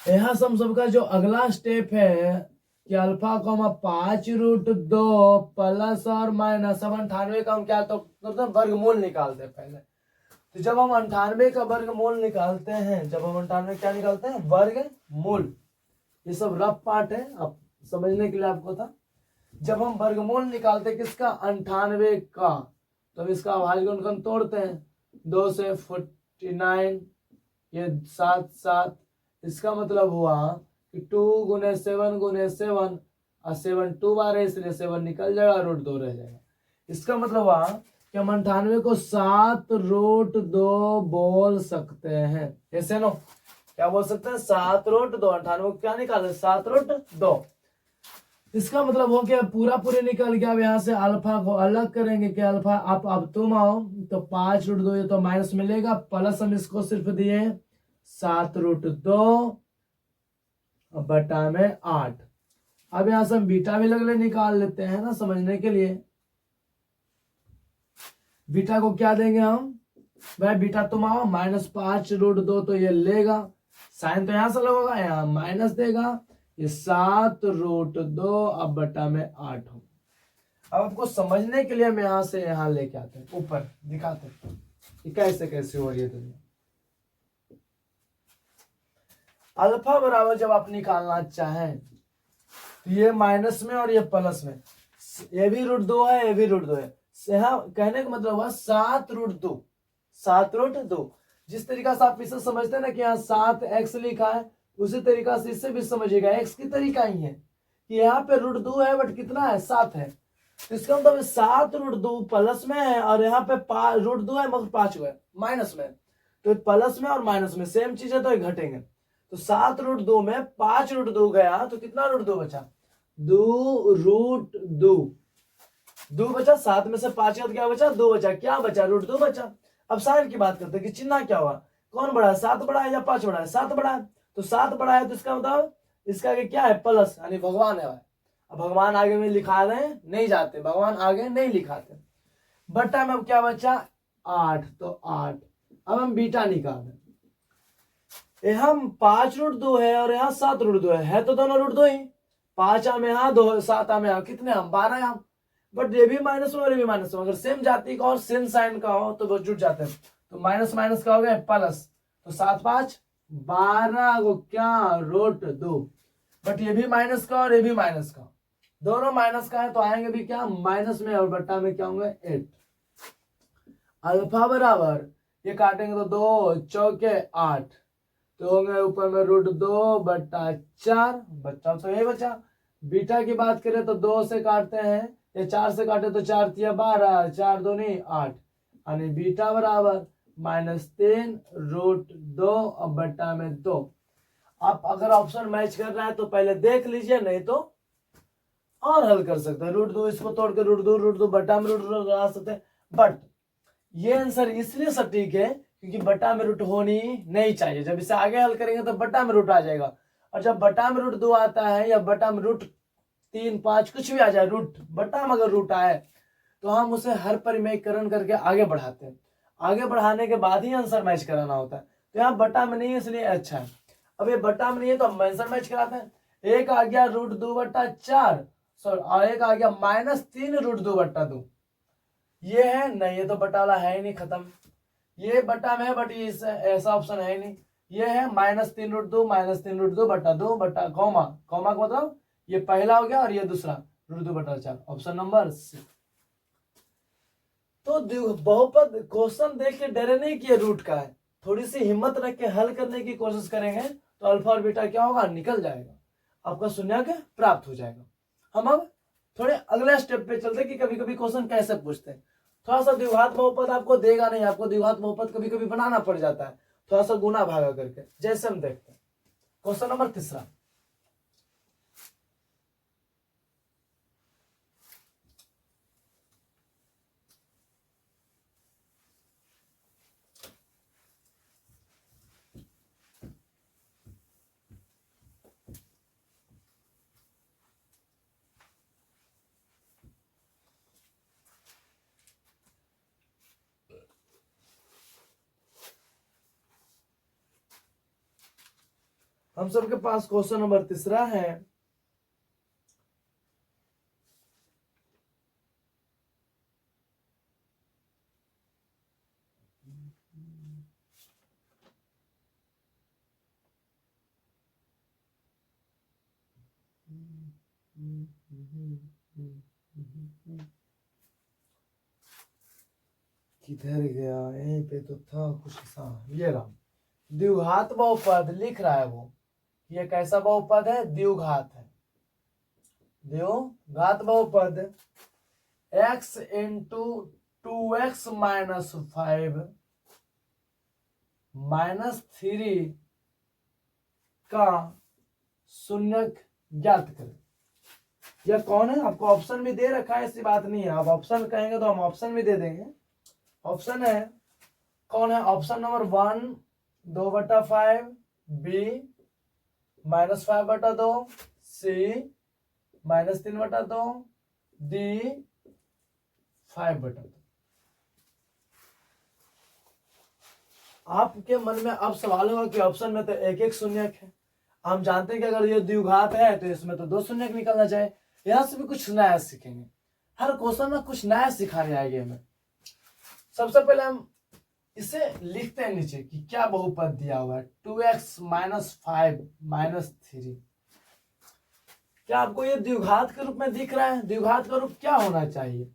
यहाँ से हम सबका जो अगला स्टेप है कि अल्फा कॉमा 5√2 प्लस और माइनस, अब 98 का हम क्या तो वर्गमूल निकालते हैं पहले। तो जब हम 98 का वर्गमूल निकालते हैं, जब हम 98 क्या निकालते हैं, वर्गमूल, ये सब रफ पार्ट है, अब समझने के लिए आपको था। जब हम वर्गमूल निकालते हैं किसका, 98 का, तो इसका अभाज्य गुणनखंड तोड़ते हैं, 2 से 49, ये 7 7, इसका मतलब हुआ कि 2 गुने 7 गुने 7 और 7 2 बार है, इसलिए 7 निकल जाएगा, √2 रह जाएगा। इसका मतलब हुआ कि हम 98 को 7√2 बोल सकते हैं, ऐसे नो क्या बोल सकते हैं, 7√2। 98 क्या निकाले, 7√2। इसका मतलब हो गया पूरा पूरे निकल गया। अब यहाँ से अल्फा को अलग करेंगे कि अल्फा अब तुम आओ तो 5√2, ये तो माइनस मिलेगा, प्लस हम इसको सिर्फ दिए 7√2 बटा में 8। अब यहाँ से हम बीटा भी लगले निकाल लेते हैं ना समझने के लिए। बीटा को क्या देंगे हम, भाई बीटा तुम आओ, -5√2 तो ये लेगा, साइन तो यहां से लगेगा, यहाँ माइनस देगा, ये 7√2 अब बटा में 8 हो। अब आपको समझने के लिए हम यहां से यहां लेके आते हैं, ऊपर दिखाते हैं कि कैसे कैसे हो रही है दुनिया। अल्फा बराबर जब आप निकालना चाहें तो ये माइनस में और ये प्लस में, ये भी √2 है, ये भी √2 है। यहाँ कहने का मतलब हुआ 7√2। जिस तरीका से आप इसे समझते हैं ना कि यहाँ 7x लिखा है, उसी तरीका से इससे भी समझिएगा। x की तरीका ही है कि यहाँ पे √2 है, बट कितना है, 7 है, तो इसका मतलब 7√2 प्लस में है, और यहाँ पे √2 है मगर 5 है माइनस में, तो प्लस में और माइनस में सेम चीज है तो ये घटेंगे। तो 7√2 में 5√2 गया तो कितना √2 बचा, 2√2 बचा। 7 में से 5 क्या बचा, 2 बचा, क्या बचा, √2 बचा। अब साइन की बात करते हैं कि चिन्ह क्या हुआ, कौन बड़ा है, 7 बड़ा है या 5 बड़ा है, 7 बड़ा है, तो 7 बड़ा है, तो इसका मतलब इसका आगे क्या है, प्लस, यानी भगवान है। अब भगवान आगे में लिखा रहे नहीं जाते, भगवान आगे नहीं लिखाते। बट्टा में अब क्या बचा, 8, तो 8। अब हम बीटा निकालें, यहाँ 5√2 है और यहाँ 7√2 है तो दोनों √2 ही, 5 में यहाँ 2, 7 में यहाँ कितने हम 12 हम, बट ये भी माइनस में और ये भी माइनस में, अगर सेम जाति का और सेम साइन का हो तो वो जुट जाते हैं, तो माइनस माइनस का हो गया प्लस, तो 7 5 12 को क्या √2, बट ये भी माइनस का और ये भी माइनस का, दोनों माइनस का है तो आएंगे भी क्या माइनस में, और बट्टा में क्या होंगे 8। अल्फा बराबर ये काटेंगे तो 2 चौके 8, तो होंगे ऊपर में √2 बट्टा 4, बच्चा तो यही बचा। बीटा की बात करें तो 2 से काटते हैं, ये 4 से काटे तो 4 तिया 12, 4 दूनी 8, यानी बीटा बराबर -3√2 बट्टा में 2। आप अगर ऑप्शन मैच कर रहा है तो पहले देख लीजिए, नहीं तो और हल कर सकते हैं। √2 इसको तोड़ के √2 बट्टा में √2 लगा सकते हैं, बट ये आंसर इसलिए सटीक है क्योंकि बट्टा में रूट होनी नहीं चाहिए। जब इसे आगे हल करेंगे तो बट्टा में रूट आ जाएगा, और जब बट्टा में √2 आता है या बट्टा में √3 5 कुछ भी आ जाए, रूट बट्टा में अगर रूट आए तो हम उसे हर परिमेयकरण करके आगे बढ़ाते हैं, आगे बढ़ाने के बाद ही आंसर मैच कराना होता है। तो यहाँ बट्टा में नहीं है इसलिए अच्छा है। अब ये बट्टा में नहीं है तो हम आंसर मैच कराते हैं। एक आ गया √2 बट्टा 4, और एक आ गया -3√2 बट्टा 2, ये है नहीं, ये तो बट्टा वाला है ही नहीं, खत्म। ये बट्टा में है बट ये ऐसा ऑप्शन है ही नहीं। ये है -3√2 बट्टा 2 बट्टा कॉमा का मतलब ये पहला हो गया और ये दूसरा √2 बट्टा 4, ऑप्शन नंबर सी। तो बहुपद क्वेश्चन देख के डरे नहीं कि ये रूट का है, थोड़ी सी हिम्मत रख के हल करने की कोशिश करेंगे तो अल्फा और बीटा क्या होगा, निकल जाएगा, आपका शून्यांक प्राप्त हो जाएगा। हम अब थोड़े अगले स्टेप पे चलते कि कभी कभी क्वेश्चन कैसे पूछते हैं। थोड़ा सा द्विघात बहुपद आपको देगा नहीं, आपको द्विघात बहुपद कभी कभी बनाना पड़ जाता है, थोड़ा सा गुना भागा करके, जैसे हम देखते हैं क्वेश्चन नंबर 3। हम सबके पास क्वेश्चन नंबर 3 है। किधर गया, यहीं पे तो था कुछ सा, ये रहा। द्विघात बहुपद लिख रहा है वो, ये कैसा बहुपद है, द्विघात है। द्विघात बहुपद x into 2x minus 5 minus 3 का शून्यक ज्ञात करें। यह कौन है, आपको ऑप्शन भी दे रखा है, ऐसी बात नहीं है, आप ऑप्शन कहेंगे तो हम ऑप्शन भी दे देंगे। ऑप्शन है, कौन है, ऑप्शन नंबर 1 2/5, बी -5/2, सी -3/2, डी 5/2। आपके मन में अब सवाल होगा कि ऑप्शन में तो एक एक शून्यक है, हम जानते हैं कि अगर ये द्विघात है तो इसमें तो 2 शून्यक निकलना चाहिए। यहां से भी कुछ नया सीखेंगे, हर क्वेश्चन में कुछ नया सिखाने आएंगे हमें। सबसे पहले हम इसे लिखते हैं नीचे कि क्या बहुपद दिया हुआ है, 2x - 5 - 3। क्या आपको ये द्विघात के रूप में दिख रहा है? द्विघात का रूप क्या होना चाहिए,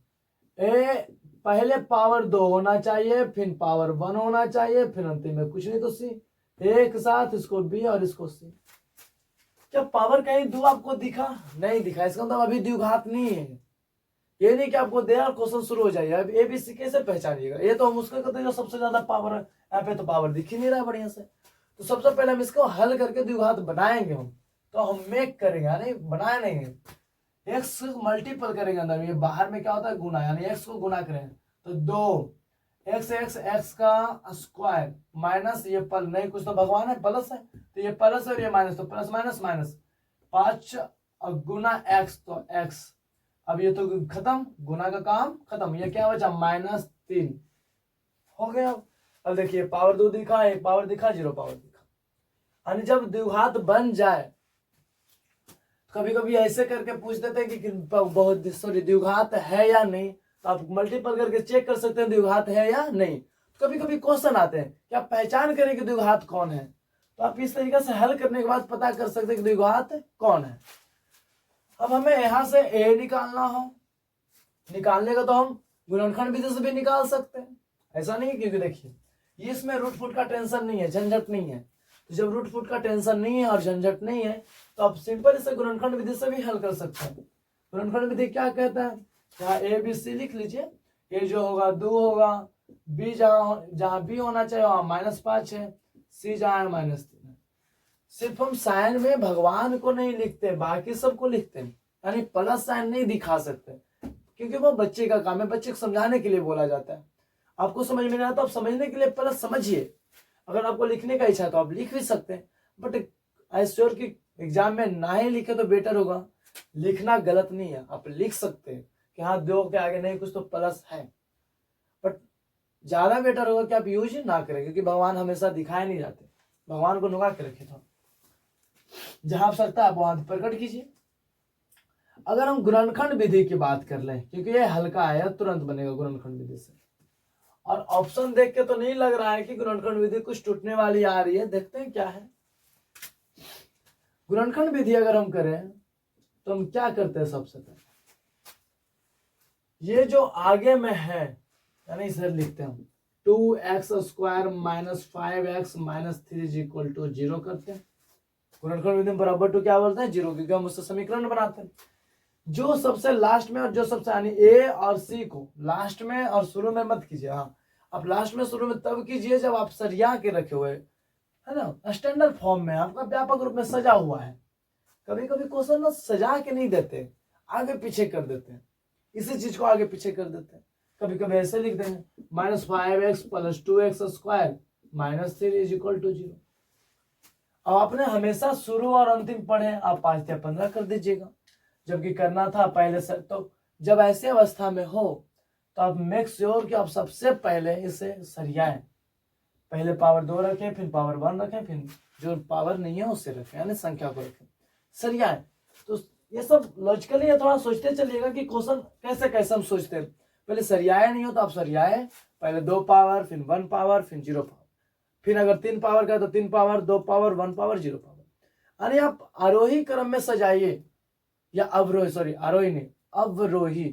पहले पावर 2 होना चाहिए, फिर पावर 1 होना चाहिए, फिर अंतिम में कुछ नहीं तो सी, एक साथ इसको बी और इसको सी। क्या पावर कहीं 2 आपको दिखा? नहीं दिखा, इसका मतलब अभी द्विघात नहीं है। ये नहीं कि आपको दे और क्वेश्चन शुरू हो जाएगा, अब एबीसी कैसे पहचानिएगा, ये तो हम उसका कहते हैं जो सबसे ज्यादा पावर है, यहाँ पे तो पावर दिख ही नहीं रहा है बढ़िया से। तो सबसे पहले हम इसको हल करके द्विघात बनाएंगे, हम तो हम मेक करेंगे, यानी बनाए नहीं है, एक्स मल्टीपल करेंगे अंदर में, ये बाहर में क्या होता है गुना, यानी एक्स को गुना करें तो 2 एक्स का स्क्वायर माइनस ये पल नहीं कुछ तो भगवान है प्लस है, तो ये प्लस और ये माइनस, तो प्लस माइनस माइनस 5 गुना एक्स, तो एक्स, अब ये तो खत्म, गुना का काम खत्म, ये क्या बचा -3 हो गया। अब देखिए पावर 2 दिखा, एक पावर दिखा, 0 पावर दिखा। यानी जब द्विघात बन जाए, कभी कभी ऐसे करके पूछ देते हैं कि बहुत सॉरी द्विघात है या नहीं, तो आप मल्टीपल करके चेक कर सकते हैं द्विघात है या नहीं। कभी कभी क्वेश्चन आते हैं कि आप पहचान करें कि द्विघात कौन है, तो आप इस तरीके से हल करने के बाद पता कर सकते हैं कि द्विघात कौन है। अब हमें यहां से ए निकालना हो, निकालने का तो हम गुणनखंड विधि से भी निकाल सकते हैं, ऐसा नहीं है, क्योंकि देखिए ये इसमें रूट फुट का टेंशन नहीं है, झंझट नहीं है। तो जब रूट फुट का टेंशन नहीं है और झंझट नहीं है तो आप सिंपल इसे गुणनखंड विधि से भी हल कर सकते हैं। गुणनखंड विधि क्या कहता है, यहाँ ए बी सी लिख लीजिए, ए जो होगा 2 होगा, बी जहां बी होना चाहिए वहां -5 है, सी जहां है -3 है। सिर्फ हम साइन में भगवान को नहीं लिखते, बाकी सबको लिखते हैं, यानी प्लस साइन नहीं दिखा सकते, क्योंकि वो बच्चे का काम है, बच्चे को समझाने के लिए बोला जाता है। आपको समझ में नहीं आता, आप समझने के लिए प्लस समझिए, अगर आपको लिखने का इच्छा है तो आप लिख भी सकते हैं, बट आई श्योर कि एग्जाम में ना ही लिखे तो बेटर होगा। लिखना गलत नहीं है, आप लिख सकते हैं कि हाँ 2 के आगे नहीं कुछ तो प्लस है, बट ज्यादा बेटर होगा कि आप यूज ही ना करें, क्योंकि भगवान हमेशा दिखाए नहीं जाते, भगवान को नुका के रखे, तो जहां आवश्यकता है आप वहां प्रकट कीजिए। अगर हम गुणनखंड विधि की बात कर लें, क्योंकि ये हल्का है, तुरंत बनेगा गुणनखंड विधि से, और ऑप्शन देख के तो नहीं लग रहा है कि गुणनखंड विधि कुछ टूटने वाली आ रही है, देखते हैं क्या है। गुणनखंड विधि अगर हम करें तो हम क्या करते हैं, सबसे पहले ये जो आगे में है यानी इसे लिखते हैं हम 2x² minus 5x minus 3 is equal to 0 करते हैं। गुणनखंड विधि में बराबर टू क्या बोलते हैं 0, क्योंकि हम उससे समीकरण बनाते हैं। जो सबसे लास्ट में और जो सबसे यानी ए और सी को लास्ट में और शुरू में मत कीजिए। हाँ, आप लास्ट में शुरू में तब कीजिए जब आप सरिया के रखे हुए है ना, स्टैंडर्ड फॉर्म में आपका व्यापक रूप में सजा हुआ है। कभी कभी क्वेश्चन ना सजा के नहीं देते, आगे पीछे कर देते हैं, इसी चीज को आगे पीछे कर देते हैं। कभी कभी ऐसे लिख देंगे -5x plus 2x² minus 3 is equal to 0। अब आपने हमेशा शुरू और अंतिम पढ़े, आप 5 या 15 कर दीजिएगा, जबकि करना था पहले से। तो जब ऐसी अवस्था में हो तो आप मेक श्योर कि आप सबसे पहले इसे सरियाएं। पहले पावर 2 रखें, फिर पावर 1 रखें, फिर जो पावर नहीं है उससे रखें, यानी संख्या को रखें, सरियाएं। तो ये सब लॉजिकली थोड़ा सोचते चलिएगा कि क्वेश्चन कैसे कैसे हम सोचते हैं। पहले सरियाए नहीं हो तो आप सरियाए, पहले 2 पावर, फिर 1 पावर, फिर 0 पावर, फिर अगर 3 पावर का तो 3 पावर, 2 पावर, 1 पावर, 0 पावर। यानी आप आरोही क्रम में सजाइए, या अवरोही, सॉरी आरोही नहीं, अवरोही,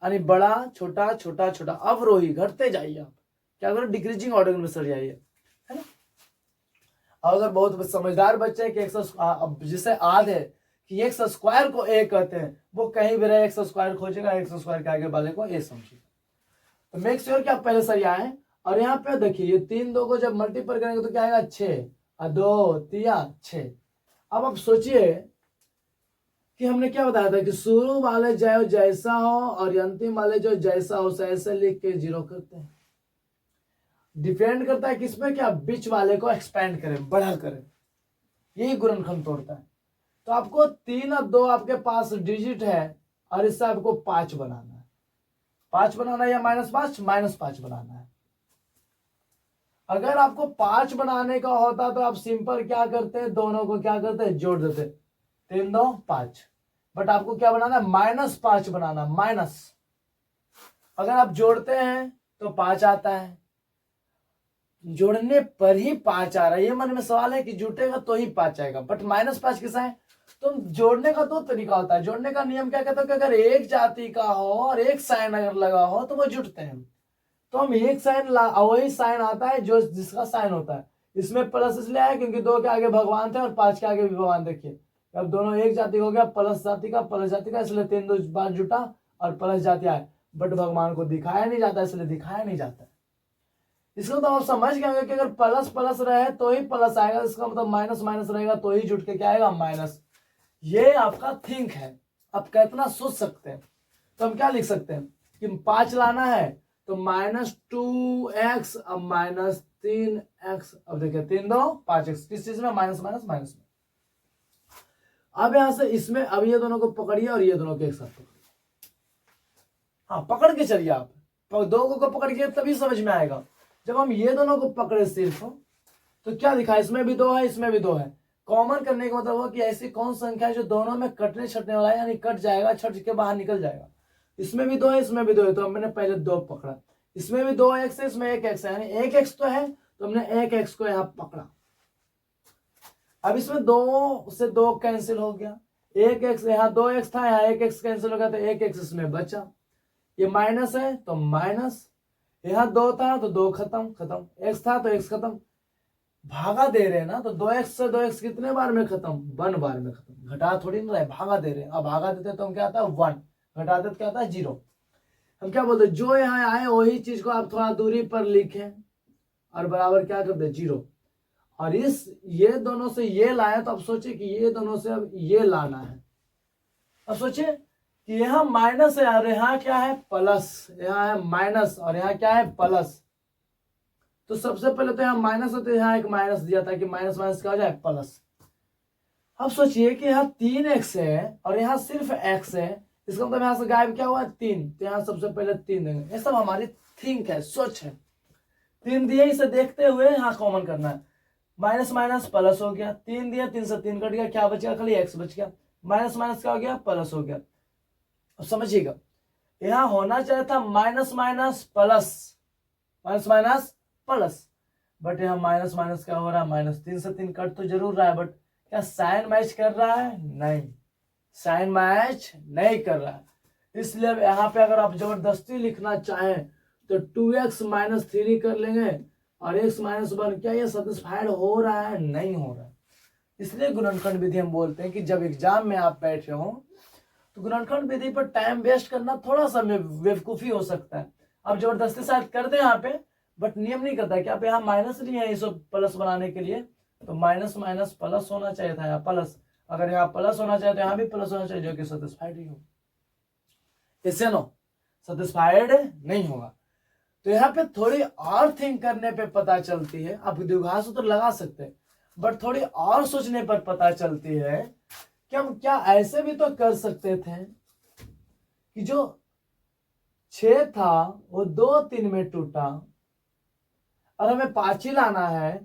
यानी बड़ा छोटा छोटा छोटा, अवरोही घटते जाइए। आप क्या करो, डिक्रीजिंग ऑर्डर में सजाइए, है ना। अगर बहुत समझदार बच्चे कि जिसे याद है कि x² को a कहते हैं, वो कहीं भी रहे x² खोजेगा, x² के आगे वाले को a समझेगा। तो मेक श्योर कि आप पहले सही आए। और यहाँ पे देखिए ये 3 2 को जब मल्टीपल करेंगे तो क्या आएगा 6 और 2 3 6। अब आप सोचिए कि हमने क्या बताया था कि शुरू वाले जो जैसा हो और अंतिम वाले जो जैसा हो ऐसे लिख के 0 करते हैं। डिपेंड करता है किसमें, क्या बीच वाले को एक्सपेंड करें, बड़ा करें, यही गुणनखंड तोड़ता है। तो आपको 3 और 2 आपके पास डिजिट है और इससे आपको 5 बनाना है। 5 बनाना है या -5, -5 बनाना है। अगर आपको 5 बनाने का होता तो आप सिंपल क्या करते हैं, दोनों को क्या करते हैं, जोड़ देते, 3 2 5। बट आपको क्या बनाना है, -5 बनाना, माइनस। अगर आप जोड़ते हैं तो 5 आता है, जोड़ने पर ही 5 आ रहा है। ये मन में सवाल है कि जुटेगा तो ही 5 आएगा, बट -5 किसा है। तो जोड़ने का 2 तरीका होता है। जोड़ने का नियम क्या कहता है कि अगर एक जाति का हो और एक साइन अगर लगा हो तो वो जुटते हैं। तो हम एक साइन वही साइन आता है जो जिसका साइन होता है। इसमें प्लस इसलिए आया क्योंकि 2 के आगे भगवान थे और 5 के आगे भी भगवान। देखिए अब दोनों एक जाति हो गया, प्लस जाति का प्लस जाति का, इसलिए 3 2 बार जुटा और प्लस जाति आए। बट भगवान को दिखाया नहीं जाता, इसलिए दिखाया नहीं जाता। इसको तो आप समझ गए कि अगर प्लस प्लस रहे तो ही प्लस आएगा, इसका मतलब माइनस माइनस रहेगा तो ही जुट के क्या आएगा, माइनस। ये आपका थिंक है, आप कितना सोच सकते हैं। तो हम क्या लिख सकते हैं कि 5 लाना है तो -2x अब -3x। अब देखिए 3 2 5x, किस चीज में, माइनस माइनस माइनस में। अब यहां से इसमें अब ये दोनों को पकड़िए और ये दोनों को एक साथ पकड़िए। हाँ पकड़ के चलिए आप, 2 को पकड़िए तभी समझ में आएगा। जब हम ये दोनों को पकड़े सिर्फ तो क्या दिखा, इसमें भी 2 है, इसमें भी 2 है। कॉमन करने का मतलब हो कि ऐसी कौन संख्या है जो दोनों में कटने छटने वाला है, यानी कट जाएगा, छट के बाहर निकल जाएगा। इसमें भी 2 है, इसमें भी 2 है, तो हमने पहले 2 पकड़ा। इसमें भी 2x है, इसमें 1x है, यानी 1x तो है, तो हमने 1x को यहां पकड़ा। अब इसमें 2 से 2 कैंसिल हो गया, 1x, यहाँ 2x था, यहाँ 1x कैंसिल हो गया, तो 1x इसमें बचा। ये माइनस है तो माइनस, यहाँ 2 था तो 2 खत्म खत्म, x था तो x खत्म। भागा दे रहे हैं ना, तो 2x से 2x कितने बार में खत्म, 1 बार में खत्म। घटा थोड़ी ना रहे, भागा दे रहे हैं। अब भागा देते तो हम क्या आता है 1, घटा देते क्या आता है 0। हम क्या बोलते हैं, जो यहाँ आए वही चीज को आप थोड़ा दूरी पर लिखें और बराबर क्या कर दे 0। और इस ये दोनों से ये लाए तो अब सोचिए कि ये दोनों से अब ये लाना है। अब सोचिए कि यहाँ माइनस है और यहाँ क्या है प्लस, यहाँ है माइनस और यहाँ क्या है प्लस। तो सबसे पहले तो यहाँ माइनस है तो यहाँ एक माइनस दिया था कि माइनस माइनस क्या हो जाए प्लस। अब सोचिए कि यहाँ 3x है और यहाँ सिर्फ x है, इसका मतलब यहाँ से गायब क्या हुआ 3, तो यहाँ सबसे पहले 3 देंगे। ये सब हमारी थिंक है, सोच है। 3 दिए, इसे देखते हुए यहाँ कॉमन करना है। माइनस माइनस प्लस हो गया, 3 दिया, 3 से 3 कट गया, क्या बचेगा खाली x बच गया। माइनस माइनस क्या हो गया प्लस हो गया। अब समझिएगा यहाँ होना चाहिए था minus minus plus, minus minus plus, but यहाँ माइनस माइनस क्या हो रहा है माइनस। 3 से 3 कट तो जरूर रहा है, बट क्या साइन मैच कर रहा है, नहीं, साइन मैच नहीं कर रहा है। इसलिए यहाँ पे अगर आप जबरदस्ती लिखना चाहें तो 2x माइनस 3 कर लेंगे और x माइनस 1। क्या ये सेटिस्फाइड हो रहा है? नहीं हो रहा है। इसलिए गुणनखंड विधि हम बोलते हैं कि जब एग्जाम में आप बैठे हो तो गुणनखंड विधि पर टाइम वेस्ट करना थोड़ा सा बेवकूफी हो सकता है। आप जबरदस्ती शायद कर दें यहाँ पे, बट नियम नहीं करता कि आप यहाँ माइनस लिए हैं इसको प्लस बनाने के लिए, तो माइनस माइनस प्लस होना चाहिए था, यहाँ प्लस। अगर यहाँ प्लस होना चाहिए तो यहाँ भी प्लस होना चाहिए, जो कि सेटिस्फाइड ही हो। इससे नो सेटिस्फाइड नहीं होगा। तो यहाँ पे थोड़ी और थिंक करने पे पता चलती है, आप द्विघात सूत्र लगा सकते हैं, बट थोड़ी और सोचने पर पता चलती है कि हम क्या ऐसे भी तो कर सकते थे कि जो 6 था वो 2 3 में टूटा और हमें 5 ही लाना है,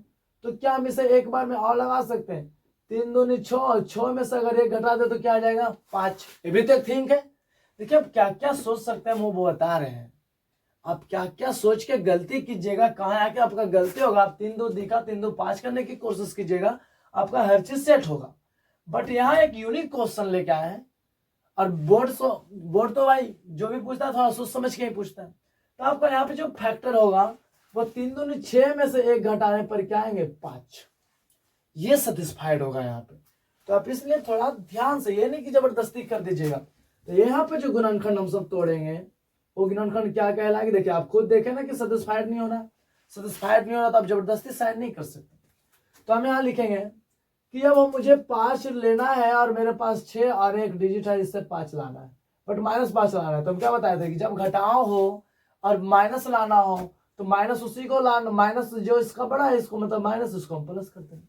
तो क्या हम इसे एक बार में और लगा सकते हैं? 3 दूनी 6, 6 में से अगर 1 घटा दे तो क्या आ जाएगा? 5। ये भी तो एक थिंक है। देखिए आप क्या क्या सोच सकते हैं वो बता रहे हैं। आप क्या क्या सोच के गलती कीजिएगा, कहाँ आके आपका गलती होगा। आप 3 2 दिखा 3 2 5 करने की कोशिश कीजिएगा, आपका हर चीज सेट होगा। बट यहाँ एक यूनिक क्वेश्चन लेके आए हैं, और बोर्ड तो भाई जो भी पूछता है थोड़ा सोच समझ के ही पूछता है। तो आपका यहाँ पे जो फैक्टर होगा वो 3 दूनी 6 में से 1 घटाने पर क्या आएंगे? 5। ये सेटिस्फाइड होगा यहाँ पे। तो आप इसलिए थोड़ा ध्यान से, ये नहीं कि जबरदस्ती कर दीजिएगा। तो यहाँ पे जो गुणनखंड हम सब तोड़ेंगे वो गुणनखंड क्या कहलाएगा? देखिए आप खुद देखें ना कि सेटिस्फाइड नहीं हो रहा। सेटिस्फाइड नहीं हो रहा तो आप जबरदस्ती साइन नहीं कर सकते। तो हम यहाँ लिखेंगे कि अब मुझे 5 लेना है और मेरे पास 6 और 1 डिजिट है, इससे 5 लाना है, बट माइनस 5 लाना है। तो हम क्या बताए थे कि जब घटाओ हो और माइनस लाना हो तो माइनस उसी को लाना, माइनस जो इसका बड़ा है इसको मतलब माइनस, इसको हम प्लस करते हैं।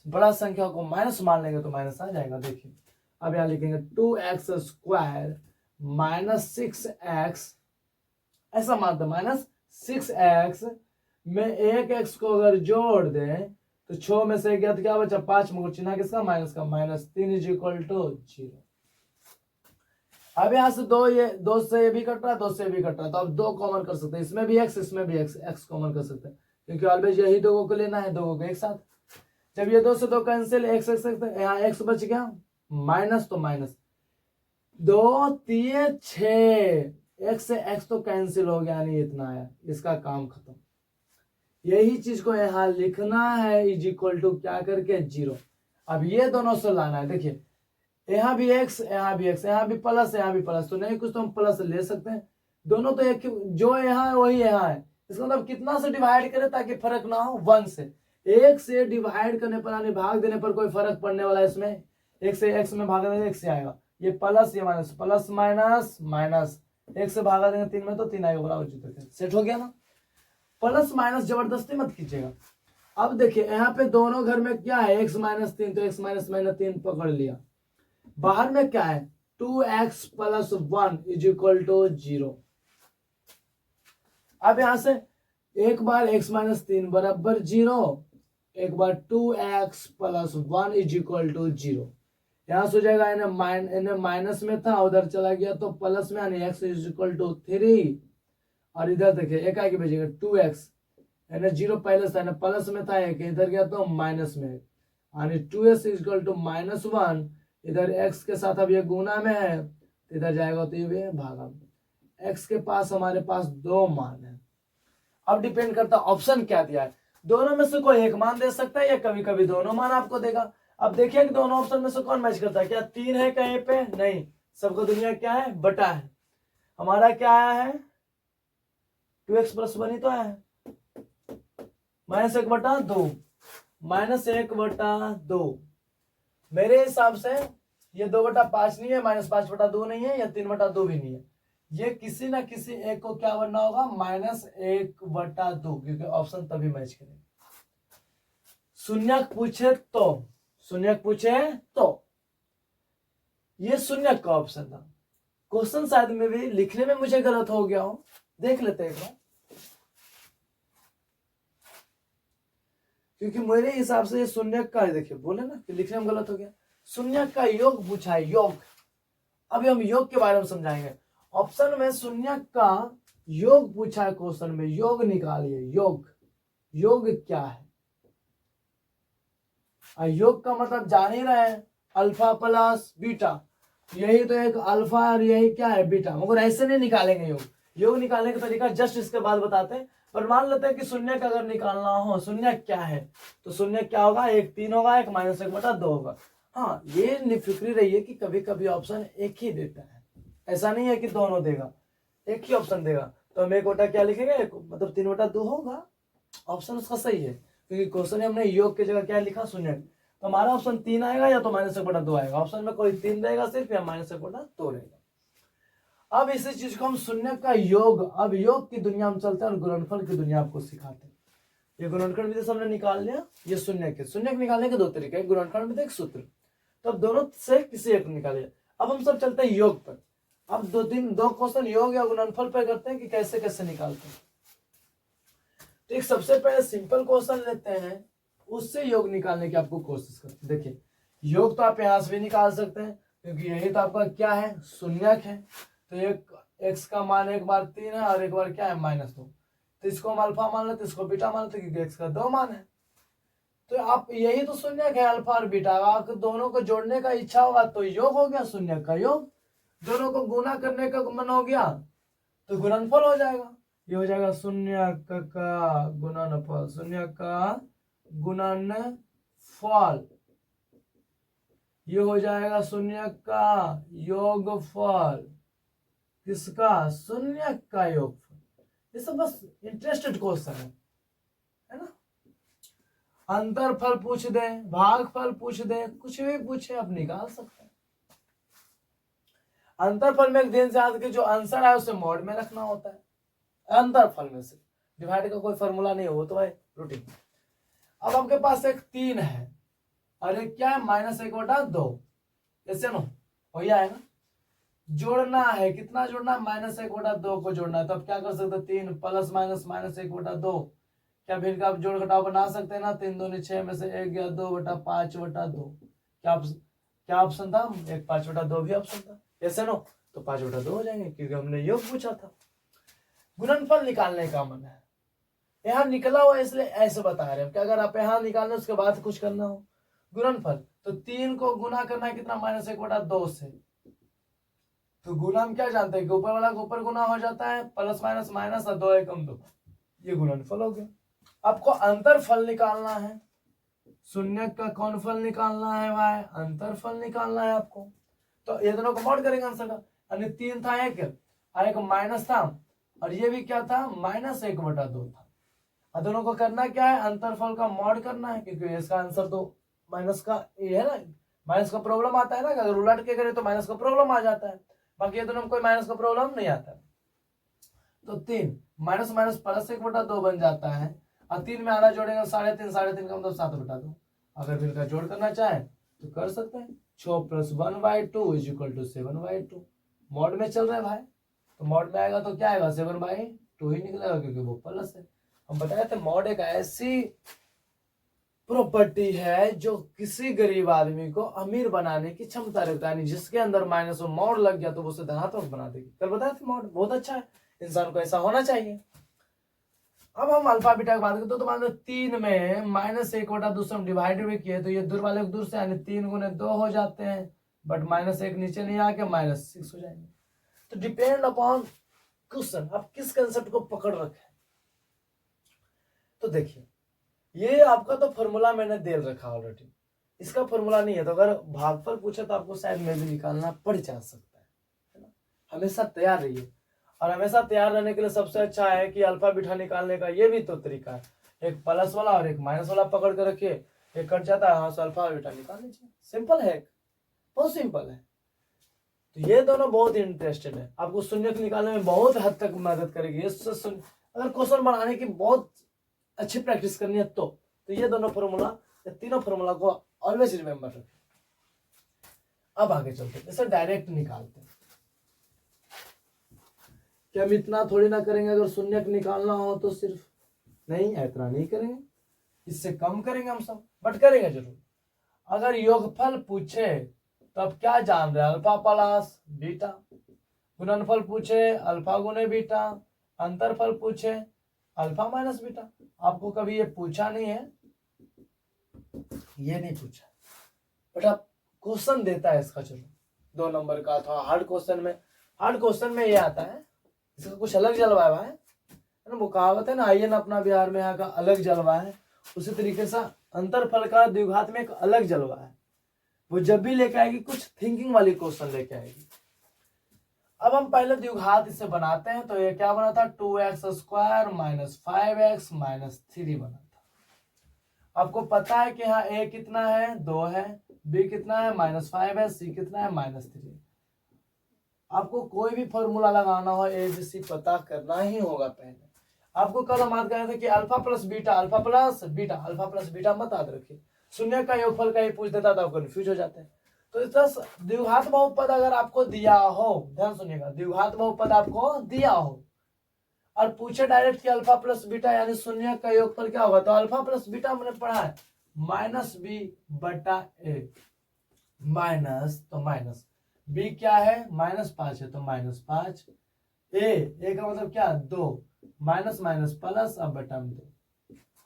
बड़ा संख्या को माइनस मान लेंगे तो माइनस आ जाएगा। देखिए अब यहाँ लिखेंगे 2x स्क्वायर माइनस 6x, ऐसा मानते माइनस 6x में 1x को अगर जोड़ दें तो 6 में से गया तो क्या बचा? 5 में चिन्ह किसका? माइनस का। Minus 3 is equal to 0। अब यहां से 2 से ये भी कट रहा है, 2 से भी कट रहा है, तो अब 2 कॉमन कर सकते हैं। इसमें भी x, इसमें भी x कॉमन कर सकते हैं, क्योंकि ऑलवेज यही 2 को लेना है, 2 को एक साथ। जब ये 2 से 2 कैंसिल, x यहाँ x बच गया माइनस, तो माइनस 2 3 6, x से x तो कैंसिल हो गया, नहीं इतना आया, इसका काम खत्म। यही चीज को यहाँ लिखना है, इज इक्वल टू क्या करके? 0। अब ये दोनों से लाना है। देखिए यहाँ भी x, यहाँ भी x, यहाँ भी प्लस, यहाँ भी प्लस, तो नहीं कुछ तो हम प्लस ले सकते हैं। दोनों तो एक, जो यहाँ है वही यहाँ है। इसका मतलब कितना से डिवाइड करें ताकि फर्क ना हो? 1 से। 1 से डिवाइड करने पर यानी भाग देने पर कोई फर्क पड़ने वाला है इसमें? 1 से x में भागा देंगे 1 से आएगा, ये प्लस ये माइनस, प्लस माइनस माइनस, 1 से भागा देंगे 3 में तो 3 आएगा, बराबर। सेट हो गया ना? प्लस माइनस जबरदस्ती मत कीजिएगा। अब देखिए यहाँ पे दोनों घर में क्या है? x माइनस 3, तो x माइनस 3 पकड़ लिया। बाहर में क्या है? 2x plus 1 is equal to 0। अब यहां से एक बार x माइनस 3 बराबर 0, एक बार 2x plus 1 is equal to 0। यहां से हो जाएगा इन्हें माइनस में था, उधर चला गया तो प्लस में, यानी x इज इक्वल टू 3। और इधर देखिए एक आगे भेजेगा 2x, यानी 0 पहले से प्लस में था, एक इधर गया तो माइनस में, यानी 2s is equal to minus 1। इधर x के साथ अब ये गुना में है, इधर जाएगा तो ये भागा में। x के पास हमारे पास 2 मान है। अब डिपेंड करता है ऑप्शन क्या दिया है। दोनों में से कोई एक मान दे सकता है या कभी कभी दोनों मान आपको देगा। अब देखिए कि दोनों ऑप्शन में से कौन मैच करता है। क्या 3 है कहीं पे? नहीं, सबको दुनिया क्या है? बटा है। हमारा क्या आया है? 2x प्लस 1 ही तो आया है, माइनस 1/2, माइनस 1/2। मेरे हिसाब से ये 2/5 नहीं है, माइनस 5/2 नहीं है, या 3/2 भी नहीं है। ये किसी ना किसी एक को क्या बनना होगा? -1/2, क्योंकि ऑप्शन तभी मैच करेगा। शून्यक पूछे तो, शून्यक पूछे तो ये शून्यक का ऑप्शन था। क्वेश्चन शायद में भी लिखने में मुझे गलत हो गया हो, देख लेते हैं, क्योंकि मेरे हिसाब से ये शून्यक का है। देखिए बोले ना कि लिखने में गलत हो गया। शून्यक का योग पूछा है, योग। अभी हम योग के बारे में समझाएंगे। ऑप्शन में शून्यक का योग पूछा है, क्वेश्चन में योग निकालिए। योग, योग क्या है? योग का मतलब जान ही रहे हैं, अल्फा प्लस बीटा। यही तो एक अल्फा और यही क्या है? बीटा। मगर ऐसे नहीं निकालेंगे योग, योग निकालने का तरीका जस्ट इसके बाद बताते हैं। पर मान लेते हैं कि शून्य का अगर निकालना हो, शून्य क्या है, तो शून्य क्या होगा, एक 3 होगा, एक -1/2 होगा। हाँ, ये निफिक्री रही है कि कभी कभी ऑप्शन एक ही देता है, ऐसा नहीं है कि दोनों देगा, एक ही ऑप्शन देगा। तो हम 1 क्या लिखेंगे, मतलब 3/2 होगा, ऑप्शन उसका सही है, क्योंकि क्वेश्चन में हमने योग की जगह क्या लिखा, शून्य। तो हमारा ऑप्शन 3 आएगा या तो -1/2 आएगा, ऑप्शन में कोई 3 रहेगा सिर्फ, या -1/2 रहेगा। अब इसी चीज को हम शून्य का योग, अब योग की दुनिया में चलते हैं और गुणनफल की दुनिया आपको सिखाते हैं। ये गुणनखंड विधि से हमने निकाल लिया, ये शून्य के निकालने के 2 तरीके हैं, गुणनखंड विधि एक सूत्र। तो अब दोनों से किसी एक निकालिए। अब हम सब चलते हैं योग पर। अब दो क्वेश्चन योग या गुणनफल पर करते हैं कि कैसे कैसे निकालते हैं। तो एक सबसे पहले सिंपल क्वेश्चन लेते हैं, उससे योग निकालने की आपको कोशिश करते हैं। देखिए, योग तो आप यहां से भी निकाल सकते हैं, क्योंकि यही तो आपका क्या है, शून्यक है। तो एक x का मान एक बार 3 है और एक बार क्या है, -2। तो इसको हम अल्फा मान लेते, इसको बीटा मान लेते, क्योंकि x का 2 मान है। तो आप यही तो शून्यक है, अल्फा और बीटा। आप दोनों को जोड़ने का इच्छा होगा तो योग हो गया, शून्यक का योग। दोनों को गुना करने का मन हो गया तो गुणनफल हो जाएगा। ये हो जाएगा शून्यक का गुणनफल, शून्यक का गुणनफल। ये हो जाएगा शून्यक का योगफल। किसका, शून्यक का योगफल। ये सब बस इंटरेस्टेड क्वेश्चन है ना। अंतरफल पूछ दे, भागफल पूछ दे, कुछ भी पूछे आप निकाल सकते हैं। अंतरफल में एक दिन से याद कि जो आंसर है उसे मॉड में रखना होता है। अंतरफल में से डिवाइड का कोई फॉर्मूला नहीं हो, तो भाई रूटीन। अब आपके पास एक 3 है और एक क्या है, -1/2, ऐसे ना हो जाएगा। जोड़ना है, कितना जोड़ना है, -1/2 को जोड़ना है। तो आप क्या कर सकते हैं, 3 प्लस माइनस -1/2। क्या फिर का आप जोड़ घटाव बना सकते हैं ना, 3 दूनी 6 में से 1 गया, 2/5/2। क्या ऑप्शन था, 1 5/2 भी ऑप्शन था, ऐसे नो तो 5/2 हो जाएंगे, क्योंकि हमने योग पूछा था। गुणनफल निकालने का मन है, यहाँ निकला हुआ इसलिए ऐसे बता रहे हैं कि अगर आप यहाँ निकालना उसके बाद कुछ करना हो। गुणनफल तो 3 को गुना करना है कितना, -1/2 से। तो गुना हम क्या जानते हैं कि ऊपर वाला को ऊपर गुना हो जाता है, प्लस माइनस माइनस और 2 एकम 2, ये गुणनफल हो गया। आपको अंतरफल निकालना है, शून्य का कौन फल निकालना है भाई, अंतरफल निकालना है आपको। तो ये दोनों को मॉड करेंगे आंसर का, यानी 3 था, एक माइनस था, और ये भी क्या था, -1/2 था। और दोनों को करना क्या है, अंतरफल का मॉड करना है, क्योंकि इसका आंसर तो माइनस का ये है ना, माइनस का प्रॉब्लम आता है ना, अगर उलट के करें तो माइनस का प्रॉब्लम आ जाता है, बाकी ये दोनों में कोई माइनस का प्रॉब्लम नहीं आता है। तो 3 माइनस माइनस प्लस 1/2 बन जाता है, और 3 में आधा जोड़ेंगे 3.5, 3.5 का मतलब 7/2। अगर फिर का जोड़ करना चाहे तो कर सकते हैं। 6 + 1/2 = 7/2। मॉड में चल रहा है भाई, तो मॉड में आएगा तो क्या आएगा, 7/2 ही निकलेगा, क्योंकि वो प्लस है। हम बताए थे मॉड एक ऐसी प्रॉपर्टी है जो किसी गरीब आदमी को अमीर बनाने की क्षमता रखता है, जिसके अंदर माइनस और मॉड लग गया तो वो उसे धनात्मक बना देगी। कल बताया था मॉड बहुत अच्छा है, इंसान को ऐसा होना चाहिए। अब हम अल्फा बीटा की बात करते तो मान लो 3 में -1/2 से हम डिवाइड भी किए, तो ये दूर वाले दूर से, यानी 3 × 2 हो जाते हैं, बट -1 नीचे नहीं आके -6 हो जाएंगे। तो डिपेंड अपॉन क्वेश्चन, आप किस कंसेप्ट को पकड़ रखे। तो देखिए, ये आपका तो फॉर्मूला मैंने दे रखा ऑलरेडी, इसका फॉर्मूला नहीं है, तो अगर भागफल पूछे तो आपको शायद में भी निकालना पड़ जा सकता है ना। हमेशा तैयार रहिए, और हमेशा तैयार रहने के लिए सबसे अच्छा है कि अल्फा बीटा निकालने का ये भी तो तरीका है, एक प्लस वाला और एक माइनस वाला पकड़ के रखिए, एक कट जाता है, हाँ, अल्फा बीटा निकाल लीजिए। सिंपल है, बहुत सिंपल है। तो ये दोनों बहुत इंटरेस्टेड है, आपको शून्य निकालने में बहुत हद तक मदद करेगी। अगर क्वेश्चन बनाने की बहुत अच्छी प्रैक्टिस करनी है तो ये दोनों फॉर्मूला, ये तीनों फॉर्मूला को ऑलवेज रिमेंबर रखें। अब आगे चलते हैं, जैसे डायरेक्ट निकालते हैं, कि हम इतना थोड़ी ना करेंगे, अगर शून्य निकालना हो तो सिर्फ नहीं, इतना नहीं करेंगे, इससे कम करेंगे हम सब, बट करेंगे जरूर। अगर योगफल पूछे तो अब क्या जान रहे हैं, अल्फा प्लस बीटा। गुणनफल पूछे अल्फा गुने बीटा, अंतरफल पूछे अल्फा माइनस बीटा। आपको कभी ये पूछा नहीं है, ये नहीं पूछा, बट अब क्वेश्चन देता है इसका, चलो 2 नंबर का था हार्ड क्वेश्चन में ये आता है इसका कुछ अलग जलवा है ना, वो कहावत है ना, आइए अपना बिहार में यहाँ का अलग जलवा है। उसी तरीके से अंतरफल का द्विघात में एक अलग जलवा है। वो जब भी लेके आएगी कुछ थिंकिंग वाली क्वेश्चन लेके आएगी। अब हम पहले द्विघात इसे बनाते हैं। तो ये क्या बना था, 2x² माइनस 5x माइनस 3 बना था। आपको पता है कि यहाँ a कितना है, 2 है, b कितना है, -5 है, c कितना है, -3। आपको कोई भी फॉर्मूला लगाना हो a b c पता करना ही होगा। पहले आपको कल हम बात कर रहे थे कि alpha plus beta, alpha plus beta, alpha plus beta मत याद रखिए, शून्य का योगफल का ही पूछ देता था, कंफ्यूज हो जाते हैं। तो इस तरह द्विघात बहुपद अगर आपको दिया हो, ध्यान सुनिएगा, द्विघात बहुपद आपको दिया हो और पूछे डायरेक्ट कि अल्फा प्लस बीटा यानी शून्य का योगफल क्या होगा, तो अल्फा प्लस बीटा मैंने पढ़ा है -b/a, माइनस तो माइनस, b क्या है -5 है तो -5, a का मतलब क्या 2, माइनस माइनस प्लस, अब बटा में 2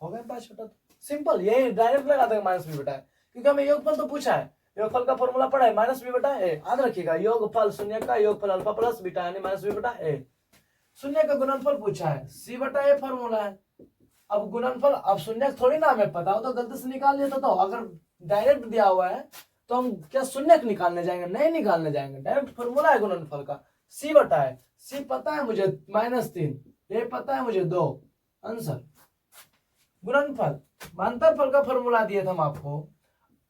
हो गया 5 बटा 2। सिंपल, ये डायरेक्ट लगा देगा -b बटा, क्योंकि हमें योगफल तो पूछा है, योगफल का फॉर्मूला पढ़ा है -b बटा a। याद रखिएगा, योगफल शून्य का योगफल अल्फा प्लस बीटा यानी -b बटा a। शून्य का गुणनफल पूछा है, c बटा a फॉर्मूला है। अब गुणनफल, अब शून्य थोड़ी ना हमें पता हो तो गलती से निकाल लेता, तो अगर डायरेक्ट दिया हुआ है तो हम क्या शून्य निकालने जाएंगे, नहीं निकालने जाएंगे, डायरेक्ट फॉर्मूला है गुणनफल का, c बटा है, c पता है मुझे -3, ये पता है मुझे 2, आंसर। गुणनफल, अंतरफल का फॉर्मूला दिया था हम आपको,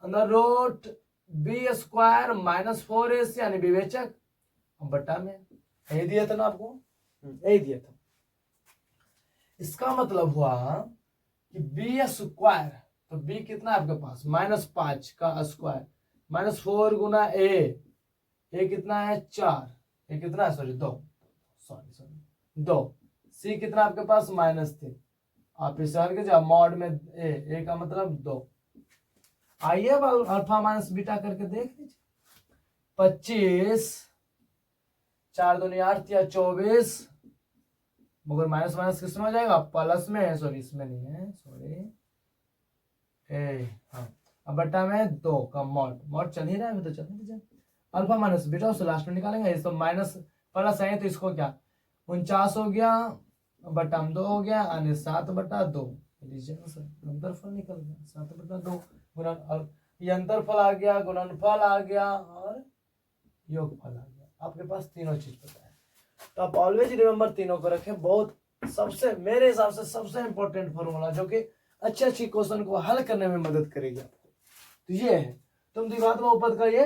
अंदर रूट b² माइनस 4ac यानी विवेचक, बटा में यही दिया था ना आपको, यही दिया था। इसका मतलब हुआ कि b² तो b कितना है आपके पास, -5 का स्क्वायर, -4 गुना a कितना है 4, ये कितना है सॉरी 2, सॉरी 2, c कितना आपके पास -3, आप इसे हल कीजिए, मॉड में a का मतलब 2। आइए अब अल्फा माइनस बीटा करके देख लीजिए, 25, 4 दूनी 8 या 24, मगर माइनस माइनस किसमें हो जाएगा, प्लस में है, सॉरी इसमें नहीं है, सॉरी हाँ, अब बट्टा में 2 का मॉड चल ही रहा है, तो चल दीजिए, अल्फा माइनस बीटा उसे लास्ट में निकालेंगे, इस तो माइनस प्लस है तो इसको क्या 49 हो गया, बट्टा में 2 हो गया, यानी 7/2, अंतरफल निकल गया 7/2 गुणन, ये अंतरफल आ गया, गुणनफल आ गया और योगफल आ गया। आपके पास तीनों चीज पता है, तो आप ऑलवेज रिमेम्बर तीनों को रखें। बहुत सबसे मेरे हिसाब से सबसे इंपॉर्टेंट फॉर्मूला जो कि अच्छे अच्छी क्वेश्चन को हल करने में मदद करेगी आपको, तो ये है। तुम द्विघात बहुपद का ये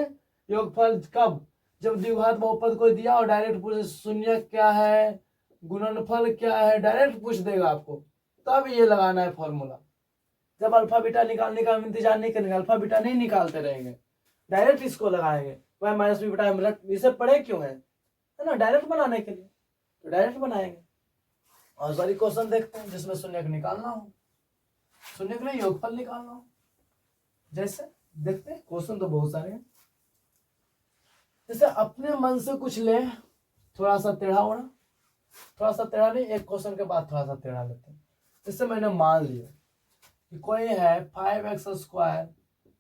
योगफल कब, जब द्विघात बहुपद को दिया और डायरेक्ट पूछे शून्य क्या है, गुणनफल क्या है, डायरेक्ट पूछ देगा आपको, तब ये लगाना है फॉर्मूला। जब अल्फा बीटा निकालने का इंतजार नहीं करेंगे, अल्फा बीटा नहीं निकालते रहेंगे, डायरेक्ट इसको लगाएंगे, वह -b बटा, इसे पढ़े क्यों है ना, डायरेक्ट बनाने के लिए, तो डायरेक्ट बनाएंगे। और सारी क्वेश्चन देखते हैं जिसमें शून्य को निकालना हो, शून्य के लिए योगफल निकालना हो, जैसे देखते हैं क्वेश्चन तो बहुत सारे हैं। जैसे अपने मन से कुछ ले, थोड़ा सा टेढ़ा होना, थोड़ा सा टेढ़ा नहीं, एक क्वेश्चन के बाद थोड़ा सा टेढ़ा लेते हैं। जैसे मैंने मान लिया कि कोई है 5x²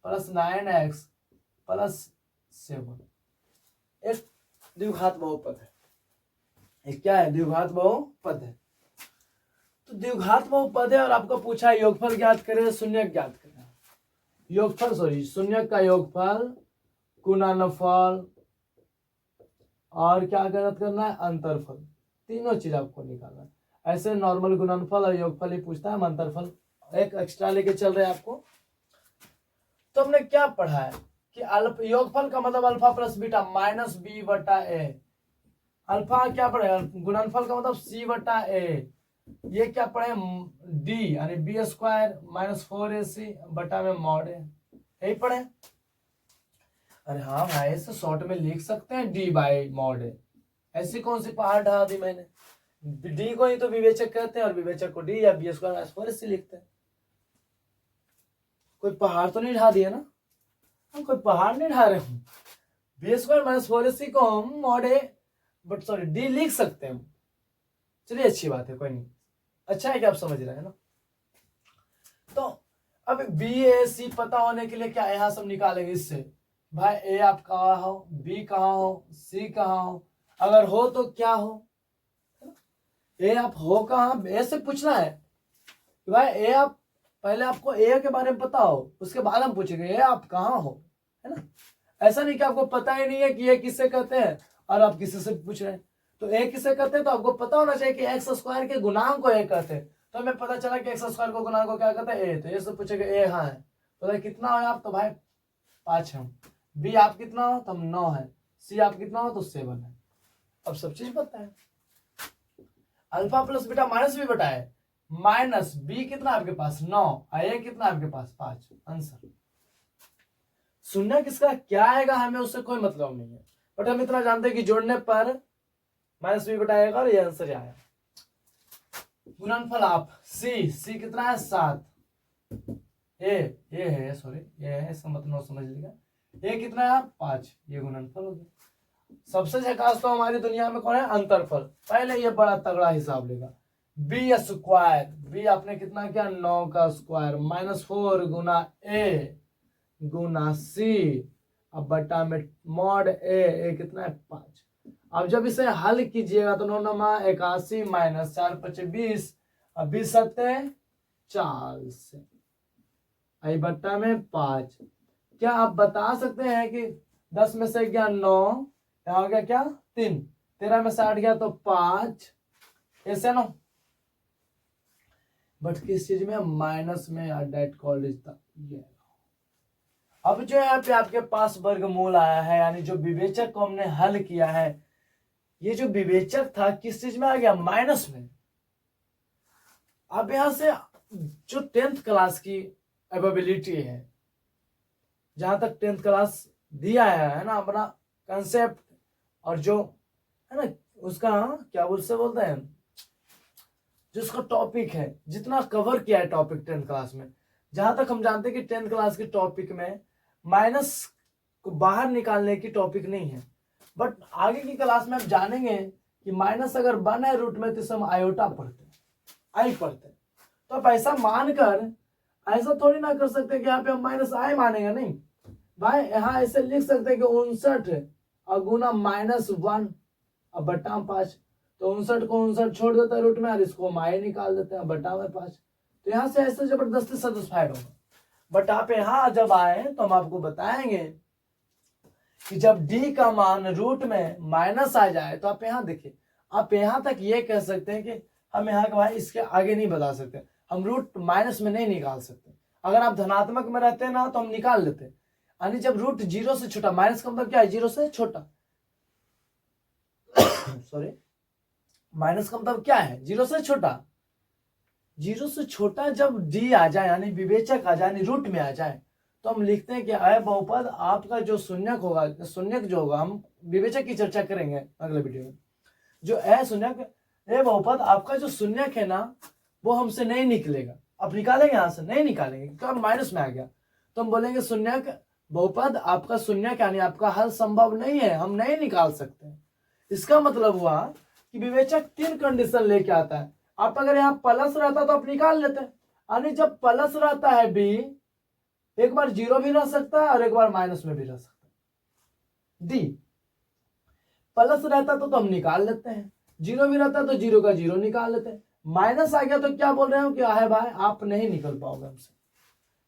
प्लस 9x प्लस 7, एक द्विघात बहुपद है, एक क्या है, द्विघात बहुपद है। तो द्विघात बहुपद है और आपको पूछा है योगफल ज्ञात करें, शून्य ज्ञात करें, योगफल सॉरी शून्य का योगफल, गुणनफल और क्या ज्ञात करना है, अंतरफल, तीनों चीज आपको निकालना है। ऐसे नॉर्मल गुणनफल और योगफल ही पूछता है, अंतरफल एक एक्स्ट्रा लेके चल रहे हैं आपको। तो हमने क्या पढ़ा है कि योगफल का मतलब अल्फा प्लस बीटा -b बटा a, अल्फा क्या पढ़े, गुणनफल का मतलब c बटा a, ये क्या पढ़े d यानी b² -4ac बटा में मॉड है, यही पढ़े। अरे हाँ भाई, ऐसे शॉर्ट में लिख सकते हैं d बाई मॉड है, ऐसी कौन सी पहाड़ ढा दी मैंने, d को ही तो विवेचक कहते हैं और विवेचक को d या b² -4ac लिखते हैं। कोई पहाड़ तो नहीं ढा दिया ना, हम कोई पहाड़ नहीं ढा रहे हैं, b² -4ac को हम मॉड है बट सॉरी d लिख सकते हैं। चलिए अच्छी बात है, कोई नहीं, अच्छा है कि आप समझ रहे हैं ना। तो अब b a c पता होने के लिए क्या यहां सब निकालेंगे, इससे भाई a आप कहाँ हो, b कहाँ हो, c कहाँ हो, अगर हो तो क्या हो, है ए आप हो कहाँ, ए से पूछना है कि भाई ए आप, पहले आपको ए के बारे में पता हो, उसके बाद हम पूछेंगे ए आप कहाँ हो, है ना। ऐसा नहीं कि आपको पता ही नहीं है कि ये किससे कहते हैं और आप किसी से पूछ रहे हैं। तो ए किससे कहते हैं तो आपको पता होना चाहिए कि एक्स स्क्वायर के गुणांक को ए कहते हैं। तो हमें पता चला कि एक्स स्क्वायर को गुणांक को क्या कहते हैं, ए। तो ये से पूछेगा ए हाँ है, तो भाई कितना हो आप, तो भाई 5 है। बी आप कितना हो, तो हम 9 है। सी आप कितना हो, तो 7 है। अब सब चीज पता है। Alpha plus beta minus b बटा है, माइनस बी कितना आपके पास 9, ए कितना आपके पास 5। आंसर शून्य किसका क्या आएगा हमें उससे कोई मतलब नहीं है, बट हम इतना जानते हैं कि जोड़ने पर माइनस बी बटा आएगा और ये आंसर आया। गुणनफल आप सी कितना है 7, ये है सॉरी ये है, इसका मतलब समझ लीजिएगा, ये कितना है 5, ये गुणनफल हो गया। सबसे झकास तो हमारी दुनिया में कौन है, अंतरफल। पहले ये बड़ा तगड़ा हिसाब लेगा, बी स्क्वायर, बी आपने कितना किया 9 का स्क्वायर -4 गुना ए गुना सी, अब बटा में मॉड ए कितना है 5। अब जब इसे हल कीजिएगा तो 9 नमा 81 माइनस 4 5 20, अब 20 7 40 आई बट्टा में 5। क्या आप बता सकते हैं कि 10 में से गया 9, यहाँ हो गया क्या 3, 13 में से 8 गया तो 5, ऐसे ना। बट किस चीज में, माइनस में या डेट कॉलेज तक। ये अब जो यहाँ पे आपके पास वर्गमूल आया है, यानी जो विवेचक को हमने हल किया है, ये जो विवेचक था किस चीज में आ गया, माइनस में। अब यहां से जो 10th क्लास की एबिलिटी है, जहां तक 10th क्लास दिया है ना, अपना कंसेप्ट और जो है ना उसका क्या बोलते हैं, जो उसका टॉपिक है, जितना कवर किया है टॉपिक 10th क्लास में, जहां तक हम जानते हैं कि 10th क्लास के टॉपिक में माइनस को बाहर निकालने की टॉपिक नहीं है। बट आगे की क्लास में हम जानेंगे कि माइनस अगर 1 है रूट में तो इसे हम आयोटा पढ़ते हैं, आई पढ़ते हैं। तो आप ऐसा मानकर ऐसा थोड़ी ना कर सकते कि यहाँ पे हम माइनस आई मानेंगे, नहीं भाई, यहाँ ऐसे लिख सकते हैं कि 59 गुना -1 अब बट्टा 5, तो 59 को 59 छोड़ देता है रूट में और इसको हम आई निकाल देते हैं बट्टा में 5। तो यहाँ से ऐसे जबरदस्ती सेटिस्फाइड होगा। बट आप यहाँ जब आए तो हम आपको बताएंगे कि जब d का मान रूट में माइनस आ जाए तो आप यहाँ देखिए, आप यहाँ तक ये कह सकते हैं कि हम यहाँ का भाई इसके आगे नहीं बता सकते, हम रूट माइनस में नहीं निकाल सकते। अगर आप धनात्मक में रहते ना तो हम निकाल लेते, यानी जब रूट 0 से छोटा, माइनस का मतलब क्या है 0 से छोटा सॉरी, माइनस का मतलब क्या है 0 से छोटा। 0 से छोटा जब d आ जाए, यानी विवेचक आ जाए, यानी रूट में आ जाए, तो हम लिखते हैं कि अय बहुपद आपका जो शून्यक होगा, शून्यक जो होगा, हम विवेचक की चर्चा करेंगे अगले वीडियो में। जो अय शून्यक ए बहुपद आपका जो शून्यक है ना, वो हमसे नहीं निकलेगा। आप निकालेंगे यहाँ से, नहीं निकालेंगे क्योंकि माइनस में आ गया, तो हम बोलेंगे शून्यक बहुपद आपका शून्यक, यानी आपका हल संभव नहीं है, हम नहीं निकाल सकते। इसका मतलब हुआ कि विवेचक 3 कंडीशन लेके आता है। आप अगर यहाँ प्लस रहता तो आप निकाल लेते, यानी जब प्लस रहता है बी, एक बार 0 भी रह सकता है और एक बार माइनस में भी रह सकता है। डी प्लस रहता तो हम निकाल लेते हैं, 0 भी रहता तो 0 का 0 निकाल लेते हैं, माइनस आ गया तो क्या बोल रहे हो कि है भाई आप नहीं निकल पाओगे हमसे।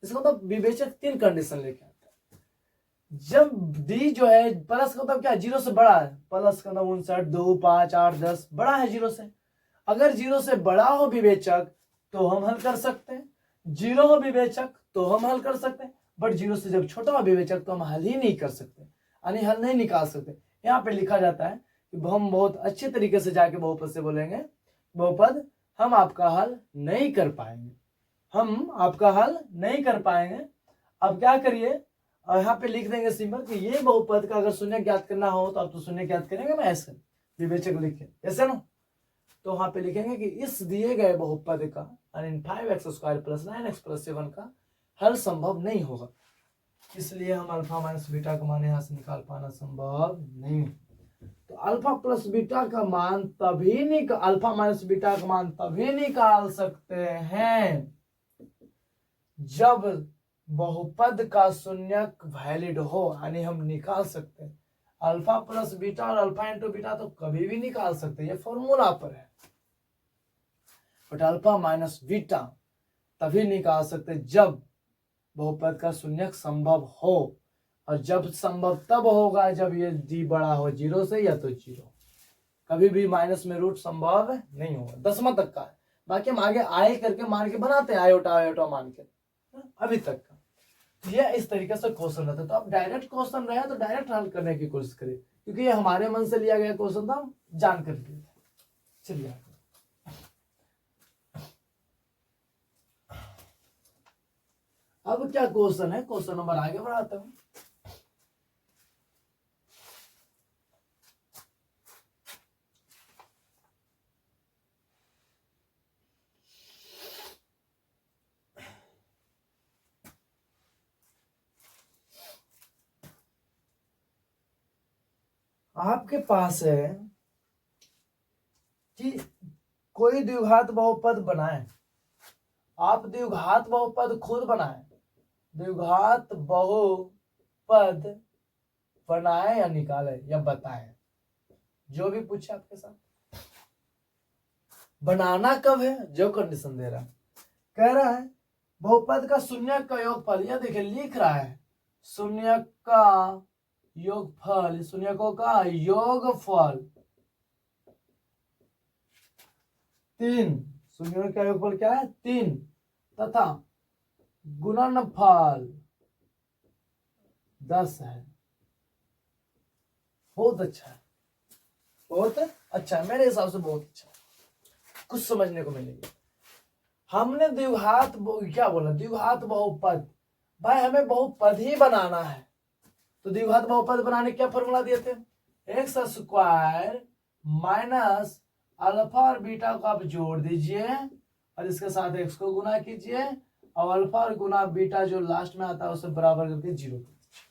इसका मतलब विवेचक 3 कंडीशन लेके आता है। जब डी जो है प्लस का मतलब क्या, 0 से बड़ा है, प्लस का मतलब 59 2 5 8 10 बड़ा है 0 से। अगर 0 से बड़ा हो विवेचक तो हम हल कर सकते हैं, 0 हो विवेचक तो हम हल कर सकते हैं, बट 0 से जब छोटा हो विवेचक तो हम हल ही नहीं कर सकते, यानी हल नहीं निकाल सकते। यहाँ पे लिखा जाता है कि हम बहुत अच्छे तरीके से जाके बहुपद से बोलेंगे, बहुपद हम आपका हल नहीं कर पाएंगे, हम आपका हल नहीं कर पाएंगे। अब क्या करिए, यहाँ पे लिख देंगे सिंपल कि ये बहुपद का अगर शून्य ज्ञात करना हो तो आप तो शून्य ज्ञात करेंगे, मैं ऐसे विवेचक लिखे ऐसे ना, तो वहां पे लिखेंगे कि इस दिए गए बहुपद का यानी 5x² + 9x + 7 का हल संभव नहीं होगा, इसलिए हम अल्फा माइनस बीटा का मान यहाँ से निकाल पाना संभव नहीं। तो अल्फा प्लस बीटा का मान तभी अल्फा माइनस बीटा का मान तभी निकाल सकते हैं जब बहुपद का शून्यक वैलिड हो, यानी हम निकाल सकते हैं। अल्फा प्लस बीटा और अल्फा इंटू बीटा तो कभी भी निकाल सकते हैं, ये फॉर्मूला पर है। बट अल्फा माइनस बीटा तभी निकाल सकते जब बहुपद का शून्यक संभव हो, और जब संभव तब होगा जब ये d बड़ा हो 0 से या तो 0, कभी भी माइनस में रूट संभव नहीं होगा। 10वां तक का है, बाकी हम आगे आए करके मान के बनाते हैं, आयोटा आयोटा मान के अभी तक का। ये इस तरीके से क्वेश्चन रहता है। तो अब डायरेक्ट क्वेश्चन रहे तो डायरेक्ट हल करने की कोशिश करिए, क्योंकि ये हमारे मन से लिया गया क्वेश्चन था, हम जान कर लिए थे। चलिए अब क्या क्वेश्चन है, क्वेश्चन नंबर आगे बढ़ाता हूं। आपके पास है कि कोई द्विघात बहुपद बनाए, आप द्विघात बहुपद खुद बनाए, द्विघात बहुपद बनाए या निकाले या बताए, जो भी पूछे आपके साथ। बनाना कब है, जो कंडीशन दे रहा है, कह रहा है बहुपद का शून्यक का योगफल, यह देखिए लिख रहा है शून्यक का योगफल, शून्यकों का योगफल 3, शून्यों का योगफल क्या है 3, तथा गुणनफल 10 है। बहुत अच्छा है, बहुत अच्छा है, मेरे हिसाब से बहुत अच्छा है, कुछ समझने को मिलेगा। हमने द्विघात क्या बोला, द्विघात बहुपद, भाई हमें बहुपद ही बनाना है, तो द्विघात बहुपद बनाने क्या फॉर्मूला दिए थे, एक्स स्क्वायर माइनस अल्फा और बीटा को आप जोड़ दीजिए और इसके साथ एक्स को गुना कीजिए और अल्फा और गुना बीटा जो लास्ट में आता है उसे बराबर करके 0 कर दीजिए।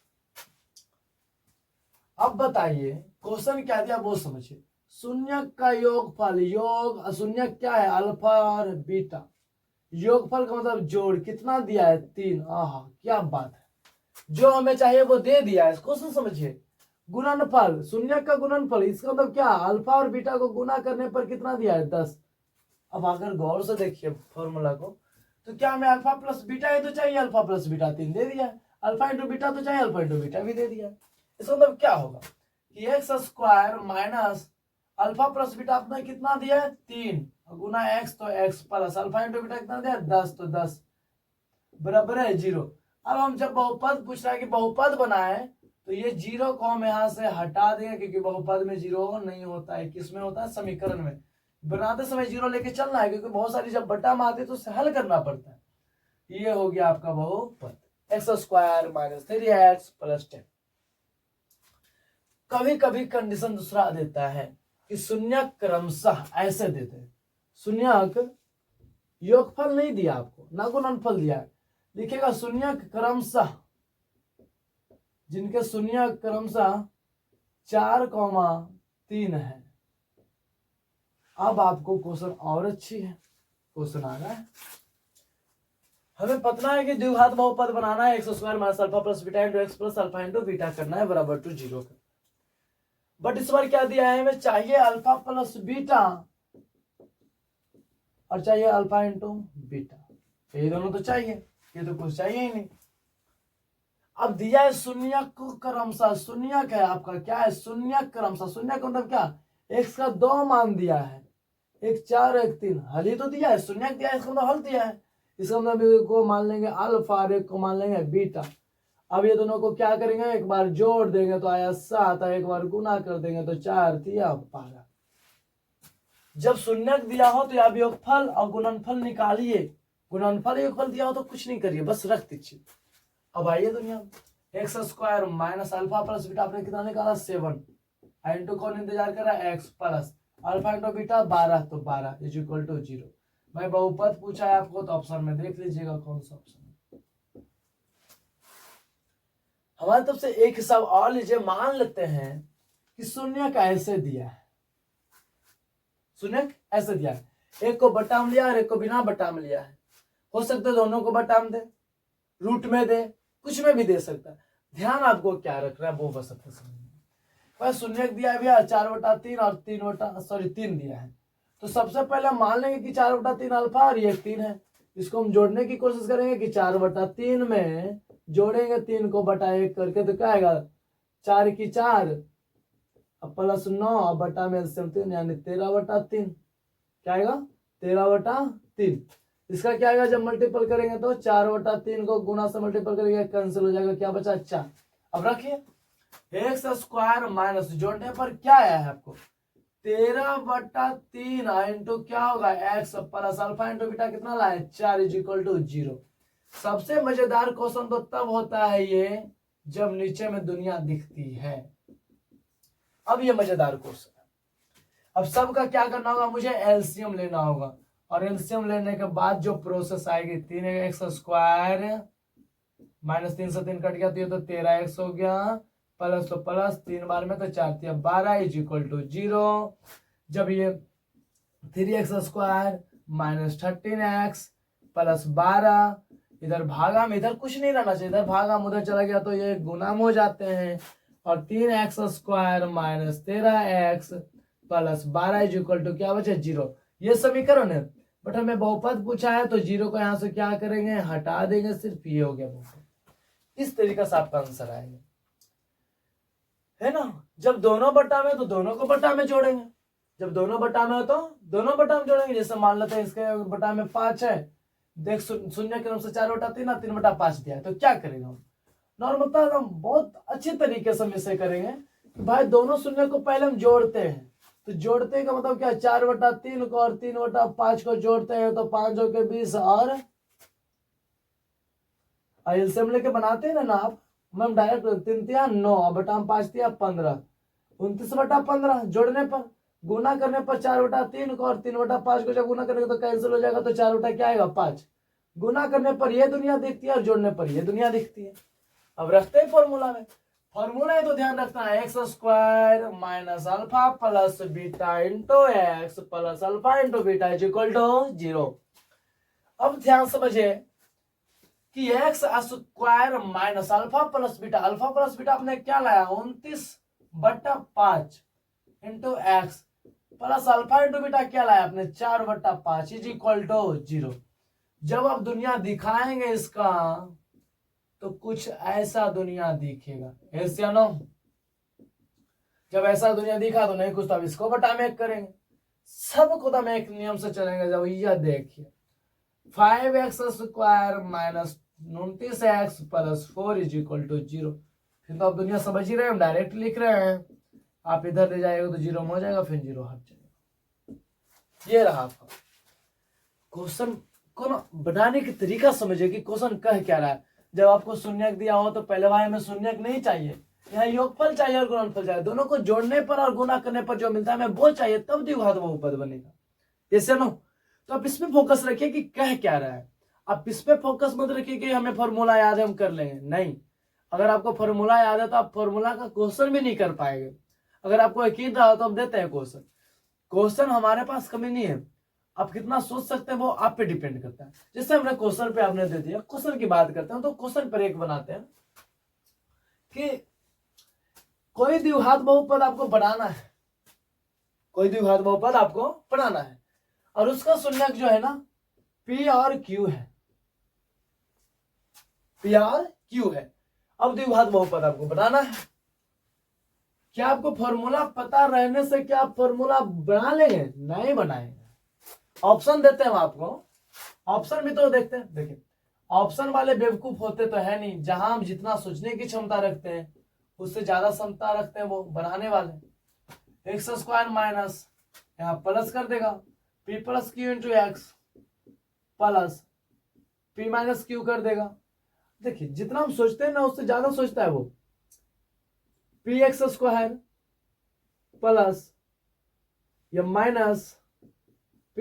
अब बताइए क्वेश्चन क्या दिया वो समझिए। शून्यक का योगफल, योग शून्यक क्या है अल्फा और बीटा, योगफल का मतलब जोड़, कितना दिया है 3। आहा क्या बात है, जो हमें चाहिए वो दे दिया है। क्वेश्चन समझिए, गुणनफल, शून्यक का गुणनफल, इसका मतलब क्या, अल्फा और बीटा को गुना करने पर कितना दिया है 10। अब अगर गौर से देखिए फॉर्मूला को, तो क्या हमें अल्फा प्लस बीटा ही तो चाहिए, अल्फा प्लस बीटा 3 दे दिया है, अल्फा इंटू बीटा तो चाहिए, अल्फा इंटू बीटा भी दे दिया है। इसका मतलब क्या होगा कि x square minus alpha plus beta आपने कितना दिया है 3, गुना एक्स तो x plus alpha into beta कितना दिया है 10, तो 10 बराबर है 0। अब हम जब बहुपद पूछ रहा है कि बहुपद बनाए, तो ये 0 को हम यहाँ से हटा देंगे, क्योंकि बहुपद में 0 नहीं होता है, किसमें होता है समीकरण में, बनाते समय 0 लेके चलना है, क्योंकि बहुत सारी जब बटा में आती है तो उसे हल करना पड़ता है। ये हो गया आपका बहुपद x square minus 3x plus 10। कभी कभी कंडीशन दूसरा देता है कि शून्यक क्रमशः ऐसे देते हैं, शून्यक योगफल नहीं दिया आपको, ना गुणनफल दिया है, लिखेगा शून्यक क्रमशः, जिनके शून्यक क्रमशः 4,3 है। अब आपको क्वेश्चन और अच्छी है, क्वेश्चन आ रहा है, हमें पता है कि द्विघात बहुपद बनाना है, x square minus alpha plus beta into x plus alpha into beta करना है बराबर टू 0 का। बट इस बार क्या दिया है, हमें चाहिए अल्फा प्लस बीटा और चाहिए अल्फा इंटू बीटा, ये दोनों तो चाहिए, ये तो कुछ चाहिए ही नहीं। अब दिया है शून्यक क्रमशः, शून्यक है आपका क्या है शून्यक क्रमशः, शून्यक मतलब क्या, एक्स का 2 मान दिया है, 1 4 1 3, हल ही तो दिया है, शून्यक दिया है, इसका मतलब हल दिया है, इसका मतलब को मान लेंगे अल्फा और एक को मान लेंगे बीटा। अब ये दोनों को क्या करेंगे, एक बार जोड़ देंगे तो आया 7, एक बार गुना कर देंगे तो 4 3 12। जब शून्यक दिया हो तो आप योगफल और गुणनफल निकालिए, गुणनफल योगफल दिया हो तो कुछ नहीं करिए, बस रख दीजिए। अब आइए दुनिया, x square minus alpha plus beta आपने कितना निकाला 7, इंटू कौन इंतजार कर रहा है x plus alpha into beta 12, तो 12 इज इक्वल टू 0। भाई बहुपद पूछा है आपको तो ऑप्शन में देख लीजिएगा कौन सा ऑप्शन है। हमारी तरफ से एक हिसाब और लीजिए, मान लेते हैं कि शून्यक ऐसे दिया है, शून्यक ऐसे दिया है, एक को बटा में लिया और एक को बिना बटा में लिया है, हो सकता है दोनों को बटा में दे, रूट में दे, कुछ में भी दे सकता है। ध्यान आपको क्या रखना है वो बस समझना। शून्यक दिया है भैया 4/3 और 3 दिया है, तो सबसे पहले मान लेंगे कि 4/3 अल्फा और ये 3 है। इसको हम जोड़ने की कोशिश करेंगे कि 4/3 में जोड़ेंगे 3 को बटा 1 करके, तो क्या आएगा 4 की 4 प्लस 9 बटा में एलसीएम 3 यानी 13/3। क्या आएगा 13/3। इसका क्या आएगा जब मल्टीपल करेंगे तो 4/3 को गुना से मल्टीपल करेंगे कैंसिल हो जाएगा, क्या बचा 4। अब रखिए एक्स स्क्वायर माइनस जोड़ने पर क्या आया है आपको 13/3 इंटू क्या होगा x plus alpha into beta कितना लाए 4 इज इक्वल टू 0। सबसे मजेदार क्वेश्चन तो तब होता है ये जब नीचे में दुनिया दिखती है। अब ये मजेदार क्वेश्चन है। अब सबका क्या करना होगा, मुझे एलसीएम लेना होगा और एलसीएम लेने के बाद जो प्रोसेस आएगी 3x स्क्वायर माइनस 3 से 3 कट गया तो ये तो 13x हो गया प्लस तो प्लस 3 बार में तो 4 12 इज इक्वल टू 0। जब ये 3x square minus 13x plus 12 इधर भागा में इधर कुछ नहीं रहना चाहिए, इधर भागा में उधर चला गया तो ये गुना में हो जाते हैं और 3x square minus 13x plus 12 is equal to क्या बचे 0। ये समीकरण है बट हमें बहुपद पूछा है तो 0 को यहाँ से क्या करेंगे हटा देंगे, सिर्फ ये हो गया बहुपद। इस तरीके से आपका आंसर आएगा, है ना। जब दोनों बटा में तो दोनों को बटा में जोड़ेंगे, जब दोनों बटा में हो तो दोनों बटा में जोड़ेंगे। जैसे मान लेते हैं इसके बटा में 5 है, देख शून्य के नाम से 4/3 3/5 दिया है तो क्या करेंगे हम नॉर्मल हम बहुत अच्छे तरीके से हम इसे करेंगे कि भाई दोनों शून्य को पहले हम जोड़ते हैं। तो जोड़ते का मतलब क्या 4/3 को और 3/5 को जोड़ते हैं तो 5 के 20 और एलसीएम लेके बनाते हैं ना आप, मैम डायरेक्ट 3 9 बटा 5 15 29/15 जोड़ने पर गुना करने पर 4/3 को और 3/5 को जब गुना करेंगे तो कैंसिल हो जाएगा तो 4 क्या आएगा 5। गुना करने पर यह दुनिया दिखती है और जोड़ने पर यह दुनिया दिखती है। अब रखते हैं फॉर्मूला में, फॉर्मूला है तो ध्यान रखना है x square minus alpha plus beta into x plus alpha into beta is equal to 0। अब ध्यान समझिए कि x square minus alpha plus beta आपने क्या लाया 29/5 into x plus alpha into beta क्या लाया आपने 4/5 इज इक्वल टू 0। जब आप दुनिया दिखाएंगे इसका तो कुछ ऐसा दुनिया दिखेगा, ऐसे या नो। जब ऐसा दुनिया दिखा तो नहीं कुछ तो अब इसको बटा में करेंगे, सबको तो हम एक नियम से चलेंगे। जब यह देखिए 5x square minus 29x plus 4 is equal to 0। फिर तो आप दुनिया समझ ही रहे हैं, हम डायरेक्ट लिख रहे हैं। आप इधर ले जाएगा तो 0 में हो जाएगा, फिर 0 हट जाएगा। ये रहा आपका क्वेश्चन को ना बनाने की तरीका समझिए कि क्वेश्चन कह क्या रहा है। जब आपको शून्यक दिया हो तो पहले वाले में शून्यक नहीं चाहिए, यहाँ योगफल चाहिए और गुणनफल चाहिए। दोनों को जोड़ने पर और गुना करने पर जो मिलता है हमें वो चाहिए, तब द्विघात बहुपद बनेगा। ऐसे नो तो आप इसमें फोकस रखिए कि कह क्या रहा है। आप इस पे फोकस मत रखिए कि हमें फॉर्मूला याद है हम कर लेंगे, नहीं। अगर आपको फॉर्मूला याद है तो आप फॉर्मूला का क्वेश्चन भी नहीं कर पाएंगे। अगर आपको यकीन रहा तो हम देते हैं क्वेश्चन हमारे पास कमी नहीं है। आप कितना सोच सकते हैं वो आप पे डिपेंड करता है। जैसे हमने क्वेश्चन पे आपने दे दिया, क्वेश्चन की बात करते हैं तो क्वेश्चन पर एक बनाते हैं कि कोई द्विघात बहुपद आपको बनाना है, कोई द्विघात बहुपद आपको बनाना है और उसका शून्यक जो है ना P और Q है, P और Q है। अब द्विघात बहुपद आपको बनाना है। क्या आपको फॉर्मूला पता रहने से क्या आप फॉर्मूला बना लेंगे? नहीं बनाएंगे। ऑप्शन देते हैं हम आपको, ऑप्शन भी तो देखते हैं। देखिए ऑप्शन वाले बेवकूफ होते तो है नहीं, जहां हम जितना सोचने की क्षमता रखते हैं उससे ज्यादा क्षमता रखते हैं वो बनाने वाले। एक्स स्क्वायर माइनस यहाँ प्लस कर देगा P plus Q into x plus P minus Q कर देगा। देखिए जितना हम सोचते हैं ना उससे ज्यादा सोचता है वो। पी एक्स स्क्वायर प्लस या minus P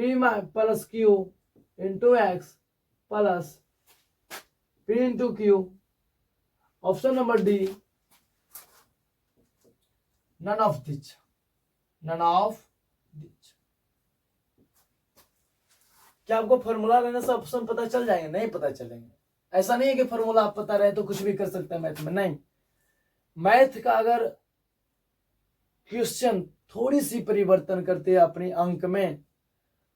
plus Q into x plus P into Q. Option number D none of which, none of which. क्या आपको फॉर्मूला लेने से ऑप्शन पता चल जाएंगे? नहीं पता चलेंगे। ऐसा नहीं है कि फॉर्मूला आप पता रहे तो कुछ भी कर सकते हैं मैथ में, नहीं। मैथ का अगर क्वेश्चन थोड़ी सी परिवर्तन करते हैं अपने अंक में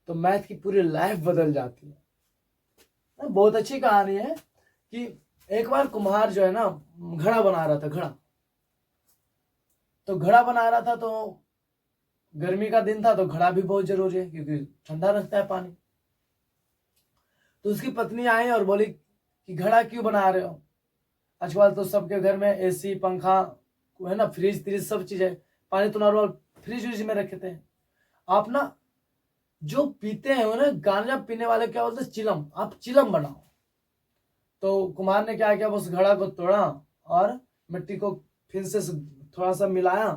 तो मैथ की पूरी लाइफ बदल जाती है। बहुत अच्छी कहानी है कि एक बार कुम्हार जो है ना घड़ा बना रहा था, घड़ा बना रहा था, तो गर्मी का दिन था तो घड़ा भी बहुत जरूरी है क्योंकि ठंडा रखता है पानी। तो उसकी पत्नी आई और बोली कि घड़ा क्यों बना रहे हो? आजकल तो सबके घर में एसी पंखा है ना, फ्रिज त्रिज सब चीज है, पानी तो नॉर्मल फ्रिज व्रिज में रखते हैं। आप ना जो पीते हैं वो ना गांजा पीने वाले क्या बोलते हैं, चिलम, आप चिलम बनाओ। तो कुमार ने क्या किया, उस घड़ा को तोड़ा और मिट्टी को फिर से थोड़ा सा मिलाया,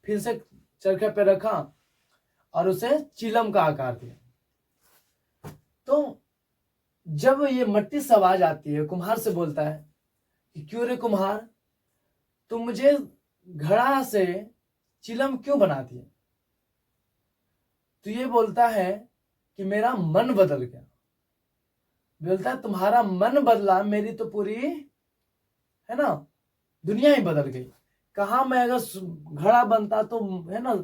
फिर से चरखे पे रखा और उसे चिलम का आकार दिया। तो जब ये मट्टी से आवाज आती है, कुम्हार से बोलता है कि क्यों रे कुम्हार, तुम मुझे घड़ा से चिलम क्यों बना दिया? तो ये बोलता है कि मेरा मन बदल गया। बोलता है तुम्हारा मन बदला, मेरी तो पूरी है ना दुनिया ही बदल गई। कहा मैं अगर घड़ा बनता तो है ना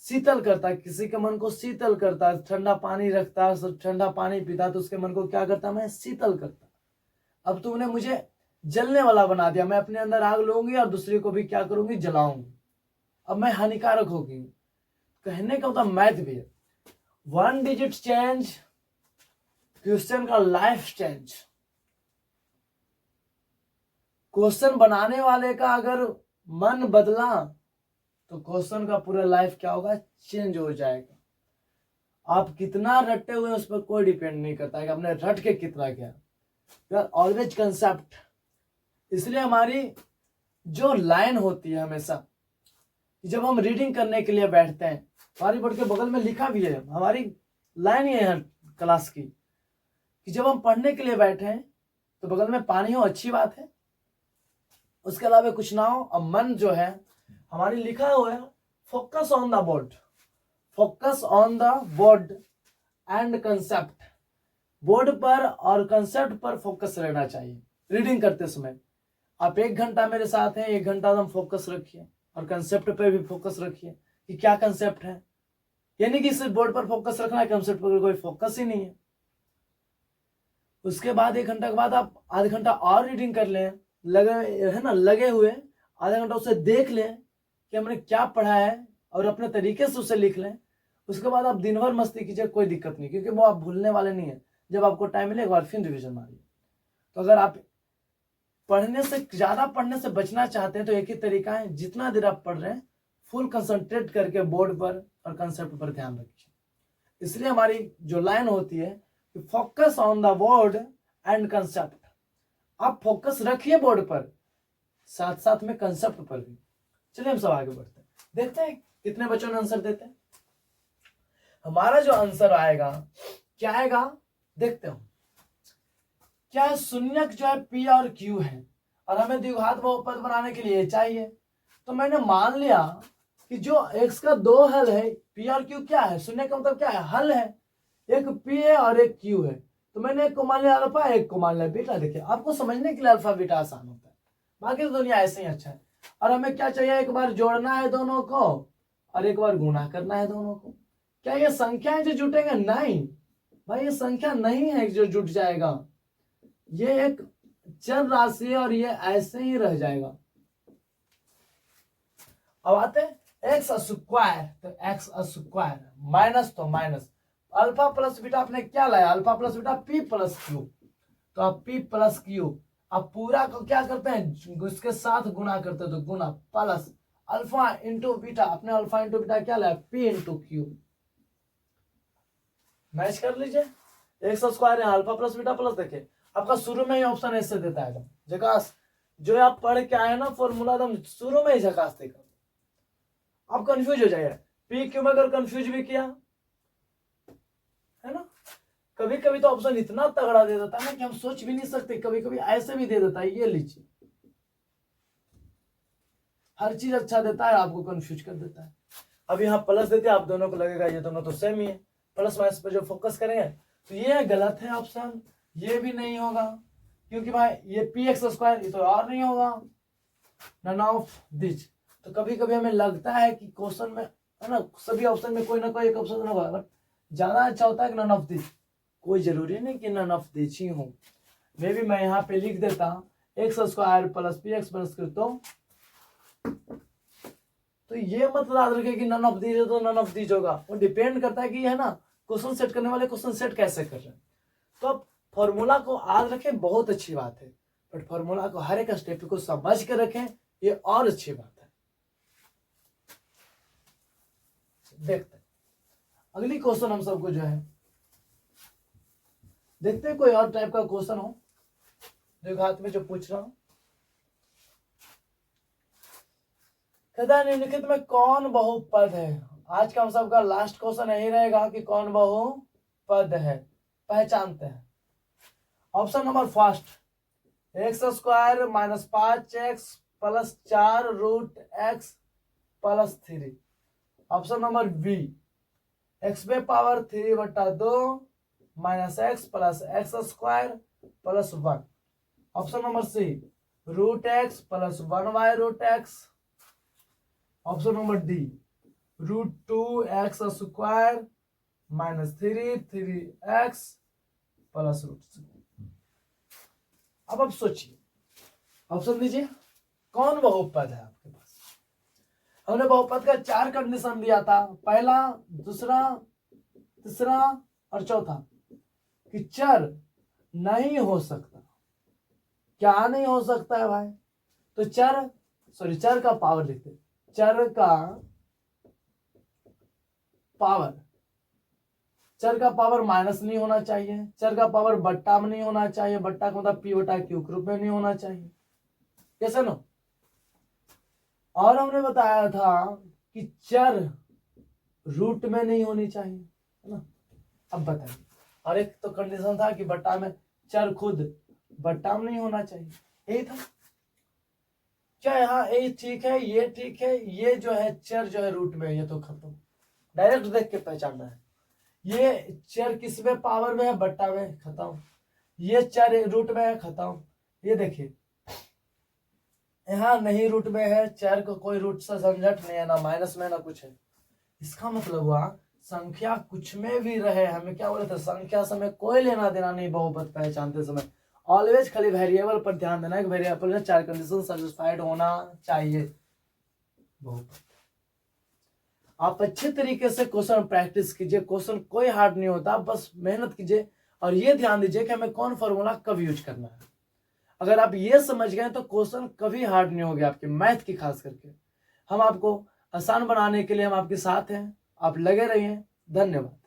शीतल करता, किसी के मन को शीतल करता, ठंडा पानी रखता, ठंडा पानी पीता तो उसके मन को क्या करता, मैं शीतल करता। अब तुमने मुझे जलने वाला बना दिया, मैं अपने अंदर आग लूंगी और दूसरे को भी क्या करूंगी, जलाऊंगी। अब मैं हानिकारक होगी। कहने का मतलब मैथ भी है, 1 डिजिट चेंज, क्वेश्चन का लाइफ चेंज। क्वेश्चन बनाने वाले का अगर मन बदला तो क्वेश्चन का पूरा लाइफ क्या होगा, चेंज हो जाएगा। आप कितना रटे हुए उस पर कोई डिपेंड नहीं करता है कि आपने रट के कितना किया। You are always concept. इसलिए हमारी जो लाइन होती है हमेशा, जब हम रीडिंग करने के लिए बैठते हैं, हमारी बोर्ड के बगल में लिखा भी है, हमारी लाइन ये है क्लास की कि जब हम पढ़ने के लिए बैठे हैं तो बगल में पानी हो, अच्छी बात है, उसके अलावा कुछ ना हो। और मन जो है हमारी लिखा हुआ है, focus on the board, focus on the board and concept. Board पर और कंसेप्ट पर फोकस रहना चाहिए रीडिंग करते समय। आप 1 घंटा मेरे साथ हैं, 1 घंटा एकदम फोकस रखिए और कंसेप्ट पे भी फोकस रखिए कि क्या कंसेप्ट है। यानी कि सिर्फ बोर्ड पर फोकस रखना है, कंसेप्ट पर कोई फोकस ही नहीं है। उसके बाद 1 घंटा के बाद आप आधा घंटा और रीडिंग कर लें, लगे है ना, लगे हुए आधा घंटा उसे देख लें कि हमने क्या पढ़ा है और अपने तरीके से उसे लिख लें। उसके बाद आप दिन भर मस्ती कीजिए, कोई दिक्कत नहीं, क्योंकि वो आप भूलने वाले नहीं है। जब आपको टाइम मिले एक बार फिर रिविजन मारिए। तो अगर आप पढ़ने से ज्यादा पढ़ने से बचना चाहते हैं तो एक ही तरीका है, जितना देर आप पढ़ रहे हैं फुल कंसंट्रेट करके बोर्ड पर और कंसेप्ट पर ध्यान रखिए। इसलिए हमारी जो लाइन होती है, focus on the board and concept. आप फोकस रखिए बोर्ड पर, साथ साथ में कंसेप्ट पर भी। चलिए हम सब आगे बढ़ते हैं, देखते हैं कितने बच्चों ने आंसर देते हैं। हमारा जो आंसर आएगा क्या आएगा, देखते हो। क्या शून्यक जो है पी और क्यू है और हमें द्विघात बहुपद बनाने के लिए चाहिए। तो मैंने मान लिया कि जो एक्स का 2 हल है, पी और क्यू क्या है, शून्य का मतलब क्या है, हल है। एक पी है और एक क्यू है, तो मैंने एक को मान लिया अल्फा, एक को मान लिया बीटा। देखिए आपको समझने के लिए अल्फा बीटा आसान होता है, बाकी तो दुनिया ऐसे ही अच्छा है। और हमें क्या चाहिए, एक बार जोड़ना है दोनों को और एक बार गुणा करना है दोनों को। क्या ये संख्या है जो जुटेंगे, नहीं भाई, ये संख्या नहीं है जो जुट जाएगा, ये एक चर राशि है और ये ऐसे ही रह जाएगा। अब आते हैं एक्स स्क्वायर, तो एक्स स्क्वायर माइनस तो माइनस, अल्फा प्लस बीटा आपने क्या लाया, alpha plus beta P plus Q, तो आप पी प्लस क्यू अब पूरा को क्या करते हैं, उसके साथ गुणा करते हैं, तो गुणा प्लस अल्फा इंटू बीटा, अपने अल्फा इंटू बीटा क्या लाया, पी इंटू क्यू। मैच कर लीजिए, एक्स स्क्वायर है, अल्फा प्लस बीटा प्लस, देखिए आपका शुरू में ही ऑप्शन ऐसे देता है एकदम झकास, जो आप पढ़ के आए ना फॉर्मूला एकदम शुरू में ही झकास देगा, आप कंफ्यूज हो जाइए। पी क्यू में अगर कंफ्यूज भी किया है ना, कभी कभी तो ऑप्शन इतना तगड़ा दे देता है ना कि हम सोच भी नहीं सकते, कभी कभी ऐसे भी दे देता है, ये लीजिए, हर चीज अच्छा देता है, आपको कंफ्यूज कर देता है। अब यहाँ प्लस देते हैं, आप दोनों को लगेगा ये दोनों तो सेम ही है, प्लस माइनस पर जो फोकस करेंगे तो ये गलत है ऑप्शन, ये भी नहीं होगा, क्योंकि भाई ये पी एक्स स्क्वायर ये तो और नहीं होगा, नन ऑफ दिस। तो कभी कभी हमें लगता है कि क्वेश्चन में है ना सभी ऑप्शन में कोई ना कोई एक ऑप्शन होगा, बट ज्यादा अच्छा होता है कि नन ऑफ दिस? कोई जरूरी नहीं कि नन ऑफ दिस ही हो। मे भी मैं यहाँ पे लिख देता x square plus P x plus कृतम, तो ये मत याद रखे कि नन ऑफ दिस है तो नन ऑफ दिस होगा। वो डिपेंड करता है कि है ना क्वेश्चन सेट करने वाले क्वेश्चन सेट कैसे कर रहे हैं। तो अब फॉर्मूला को याद रखें बहुत अच्छी बात है, बट फॉर्मूला को हर एक स्टेप को समझ कर रखें ये और अच्छी बात है। देखते हैं अगली क्वेश्चन हम सबको जो है देखते हैं कोई और टाइप का क्वेश्चन हो द्विघात में जो पूछ रहा हूं। कहता है निम्नलिखित में कौन बहुपद है? आज का हम सबका लास्ट क्वेश्चन यही रहेगा कि कौन बहुपद है, पहचानते हैं। Option number first, x square minus 5x plus 4 root x plus 3। Option number B, x पे power 3/2 minus x plus x square plus 1। Option number C, root x plus 1y root x. Option number D, root 2x square minus 3x plus root 6। अब आप सोचिए, option दीजिए कौन बहुपद है आपके पास। हमने बहुपद का 4 कंडीशन दिया था, पहला, दूसरा, तीसरा और चौथा, कि चर नहीं हो सकता। क्या नहीं हो सकता है भाई? तो चर का पावर लिखते, चर का पावर माइनस नहीं होना चाहिए, चर का पावर बट्टा में नहीं होना चाहिए, बट्टा का मतलब p/q के रूप में नहीं होना चाहिए, कैसे ना। और हमने बताया था कि चर रूट में नहीं होनी चाहिए, है ना। अब बताइए, और एक तो कंडीशन था कि बट्टा में, चर खुद बट्टा में नहीं होना चाहिए, यही था। क्या यहाँ ये ठीक है, ये ठीक है, ये जो है चर जो है रूट में, ये तो खत्म, डायरेक्ट देख के पहचानना है। ये चर किस में पावर में है? बट्टा में, खत्म। ये चर रूट में है, खत्म। ये देखिए यहाँ नहीं रूट में है, चर को कोई रूट से झंझट नहीं है, ना माइनस में ना कुछ है। इसका मतलब हुआ संख्या कुछ में भी रहे, हमें क्या बोले थे, संख्या से हमें कोई लेना देना नहीं बहुपद पहचानते समय। ऑलवेज खाली वेरिएबल पर ध्यान देना है कि वेरिएबल में 4 कंडीशन सेटिस्फाइड होना चाहिए। बहुपद आप अच्छे तरीके से क्वेश्चन प्रैक्टिस कीजिए, क्वेश्चन कोई हार्ड नहीं होता, बस मेहनत कीजिए और ये ध्यान दीजिए कि हमें कौन फॉर्मूला कब यूज करना है। अगर आप ये समझ गए तो क्वेश्चन कभी हार्ड नहीं होगा आपके, मैथ की खास करके। हम आपको आसान बनाने के लिए हम आपके साथ हैं, आप लगे रहिए। धन्यवाद।